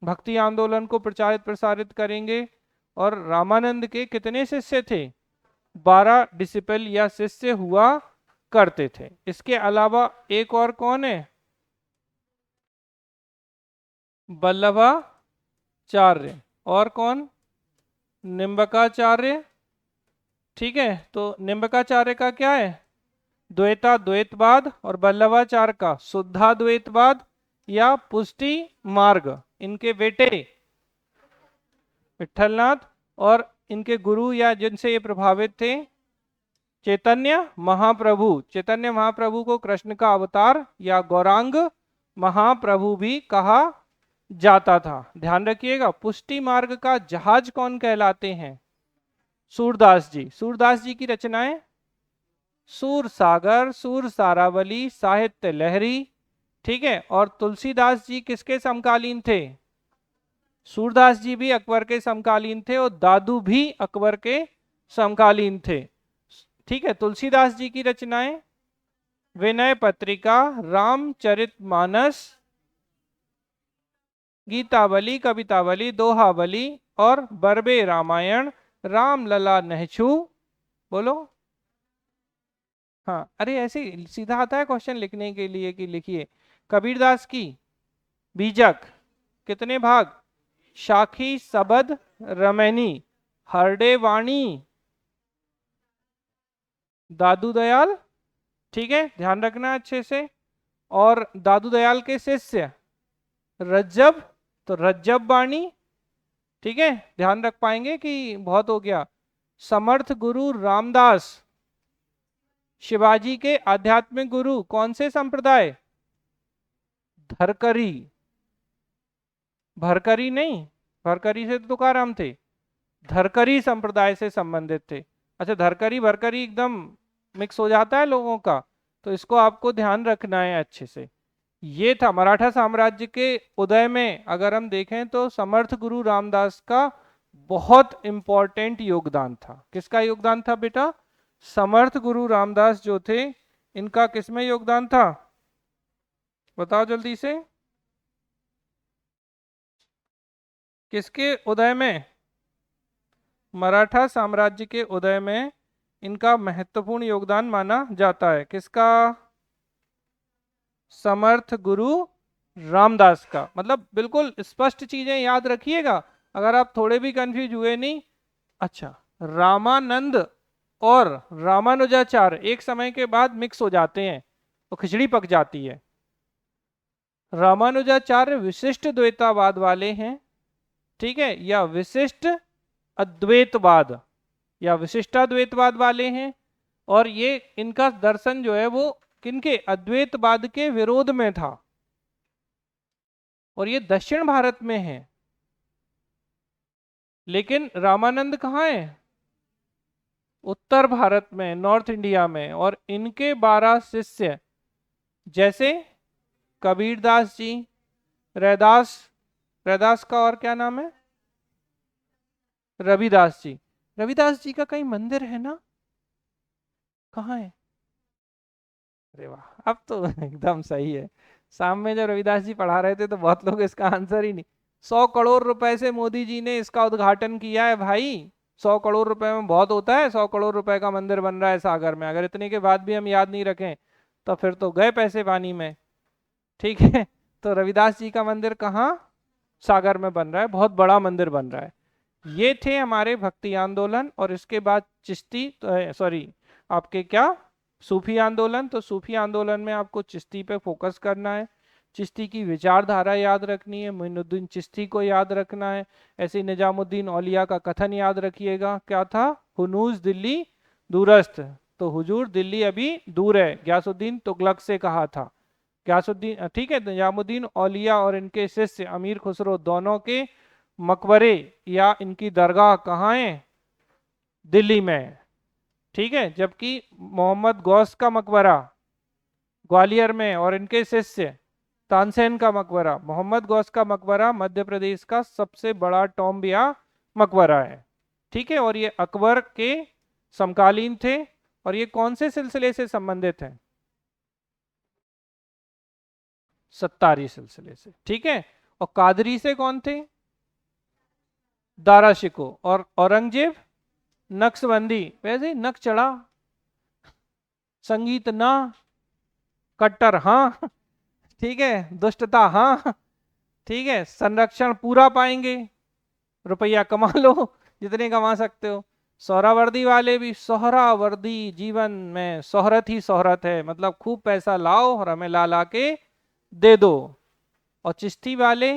भक्ति आंदोलन को प्रचारित प्रसारित करेंगे। और रामानंद के कितने शिष्य थे, 12 डिसिपल या शिष्य हुआ करते थे। इसके अलावा एक और कौन है, वल्लभाचार्य चार्य। और कौन? निम्बकाचार्य। ठीक है, तो निम्बकाचार्य का क्या है? द्वैताद्वैतवाद। और वल्लभाचार्य का शुद्धाद्वैतवाद या पुष्टि मार्ग। इनके बेटे विठलनाथ, और इनके गुरु या जिनसे ये प्रभावित थे चैतन्य महाप्रभु। चैतन्य महाप्रभु को कृष्ण का अवतार या गौरांग महाप्रभु भी कहा जाता था। ध्यान रखिएगा, पुष्टि मार्ग का जहाज कौन कहलाते हैं? सूरदास जी। सूरदास जी की रचनाएं सूर सागर, सूर सारावली, साहित्य लहरी। ठीक है, और तुलसीदास जी किसके समकालीन थे? सूरदास जी भी अकबर के समकालीन थे और दादू भी अकबर के समकालीन थे। ठीक है, तुलसीदास जी की रचनाएं विनय पत्रिका, रामचरितमानस, गीतावली, कवितावली, दोहावली और बरबे रामायण, रामलला नहछू। बोलो। हाँ, अरे ऐसे सीधा आता है क्वेश्चन लिखने के लिए कि लिखिए। कबीरदास की बीजक कितने भाग? शाखी, सबद, रमैनी, हरडे वाणी, दादू दयाल। ठीक है, ध्यान रखना अच्छे से। और दादू दयाल के शिष्य रज्जब, तो रज्जब वाणी। ठीक है, ध्यान रख पाएंगे कि बहुत हो गया। समर्थ गुरु रामदास, शिवाजी के आध्यात्मिक गुरु कौन से संप्रदाय? धरकरी। भरकरी नहीं, भरकरी से तो तुकाराम थे, धरकरी संप्रदाय से संबंधित थे। अच्छा, धरकरी भरकरी एकदम मिक्स हो जाता है लोगों का, तो इसको आपको ध्यान रखना है अच्छे से। ये था मराठा साम्राज्य के उदय में। अगर हम देखें तो समर्थ गुरु रामदास का बहुत इंपॉर्टेंट योगदान था। किसका योगदान था बेटा? समर्थ गुरु रामदास जो थे, इनका किसमें योगदान था? बताओ जल्दी से। किसके उदय में? मराठा साम्राज्य के उदय में इनका महत्वपूर्ण योगदान माना जाता है। किसका? समर्थ गुरु रामदास का। मतलब बिल्कुल स्पष्ट चीजें याद रखिएगा, अगर आप थोड़े भी कंफ्यूज हुए नहीं। अच्छा, रामानंद और रामानुजाचार्य एक समय के बाद मिक्स हो जाते हैं तो खिचड़ी पक जाती है। रामानुजाचार्य विशिष्ट द्वैतावाद वाले हैं, ठीक है, या विशिष्ट अद्वैतवाद या विशिष्टाद्वैतवाद वाले हैं। और ये इनका दर्शन जो है वो किनके? अद्वैतवाद के विरोध में था। और ये दक्षिण भारत में है, लेकिन रामानंद कहाँ है? उत्तर भारत में, नॉर्थ इंडिया में। और इनके 12 शिष्य जैसे कबीरदास जी, रैदास, रैदास का और क्या नाम है? रविदास जी। रविदास जी का कहीं मंदिर है ना? कहाँ है? अरे वाह, अब तो एकदम सही है। शाम में जब रविदास जी पढ़ा रहे थे तो बहुत लोग इसका आंसर ही नहीं। 100 करोड़ रुपए से मोदी जी ने इसका उद्घाटन किया है भाई। 100 करोड़ रुपए में बहुत होता है? 100 करोड़ रुपए का मंदिर बन रहा है सागर में। अगर इतने के बाद भी हम याद नहीं रखें तो फिर तो गए पैसे पानी में। ठीक है, तो रविदास जी का मंदिर कहाँ? सागर में बन रहा है, बहुत बड़ा मंदिर बन रहा है। ये थे हमारे भक्ति आंदोलन। और इसके बाद चिश्ती, सॉरी, आपके क्या, सूफी आंदोलन। तो सूफी आंदोलन में आपको चिश्ती पे फोकस करना है, चिश्ती की विचारधारा याद रखनी है, मोइनुद्दीन चिश्ती को याद रखना है। ऐसे निजामुद्दीन औलिया का कथन याद रखिएगा, क्या था? हुनूस दिल्ली दूरस्थ, तो हुजूर दिल्ली अभी दूर है, गयासुद्दीन तुगलक से कहा था। गयासुद्दीन, ठीक है, निजामुद्दीन औलिया और इनके शिष्य अमीर खुसरो दोनों के मकबरे या इनकी दरगाह कहाँ है? दिल्ली में। ठीक है, जबकि मोहम्मद गौस का मकबरा ग्वालियर में और इनके शिष्य तानसेन का मकबरा, मोहम्मद गौस का मकबरा मध्य प्रदेश का सबसे बड़ा टॉम्ब या मकबरा है। ठीक है, और ये अकबर के समकालीन थे। और ये कौन से सिलसिले से संबंधित है? सत्तारी सिलसिले से। ठीक है, और कादरी से कौन थे? दारा शिको। और औरंगजेब नक्शबंदी। वैसे नक चढ़ा, संगीत ना, कट्टर हाँ, ठीक है, दुष्टता हाँ, ठीक है, संरक्षण पूरा पाएंगे। रुपया कमा लो जितने कमा सकते हो। सोहरावर्दी वाले भी, सोहरावर्दी जीवन में शोहरत ही शोहरत है, मतलब खूब पैसा लाओ और हमें ला ला के दे दो। और चिश्ती वाले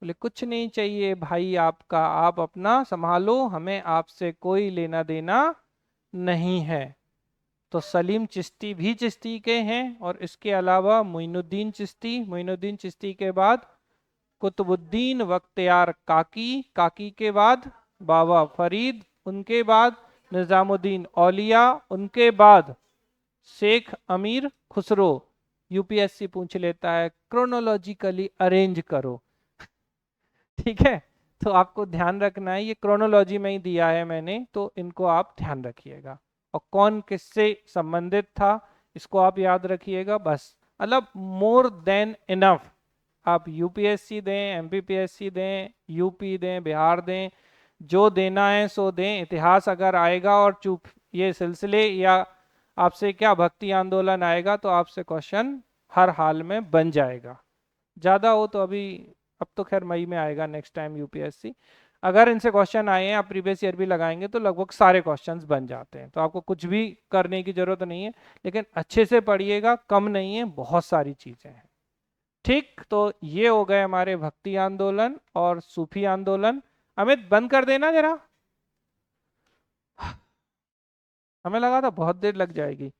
बोले कुछ नहीं चाहिए भाई आपका, आप अपना संभालो, हमें आपसे कोई लेना देना नहीं है। तो सलीम चिश्ती भी चिश्ती के हैं, और इसके अलावा मोइनुद्दीन चिश्ती, मोइनुद्दीन चिश्ती के बाद कुतुबुद्दीन बख्तियार काकी, काकी के बाद बाबा फरीद, उनके बाद निजामुद्दीन औलिया, उनके बाद शेख अमीर खुसरो। यूपीएससी पूछ लेता है क्रोनोलॉजिकली अरेंज करो, ठीक है। तो आपको ध्यान रखना है, ये क्रोनोलॉजी में ही दिया है मैंने, तो इनको आप ध्यान रखिएगा। और कौन किससे संबंधित था इसको आप याद रखिएगा बस, मतलब मोर देन इनफ। आप यूपीएससी दें, एमपीपीएससी दें, यूपी दें, बिहार दें, जो देना है सो दें। इतिहास अगर आएगा और चुप ये सिलसिले या आपसे क्या भक्ति आंदोलन आएगा तो आपसे क्वेश्चन हर हाल में बन जाएगा। ज़्यादा हो तो अभी, अब तो खैर मई में आएगा नेक्स्ट टाइम यूपीएससी। अगर इनसे क्वेश्चन आए हैं, आप प्रीवियस ईयर भी लगाएंगे तो लगभग सारे क्वेश्चंस बन जाते हैं, तो आपको कुछ भी करने की जरूरत नहीं है। लेकिन अच्छे से पढ़िएगा, कम नहीं है, बहुत सारी चीज़ें हैं। ठीक, तो ये हो गए हमारे भक्ति आंदोलन और सूफी आंदोलन। अमित बंद कर देना जरा, हमें लगा था बहुत देर लग जाएगी।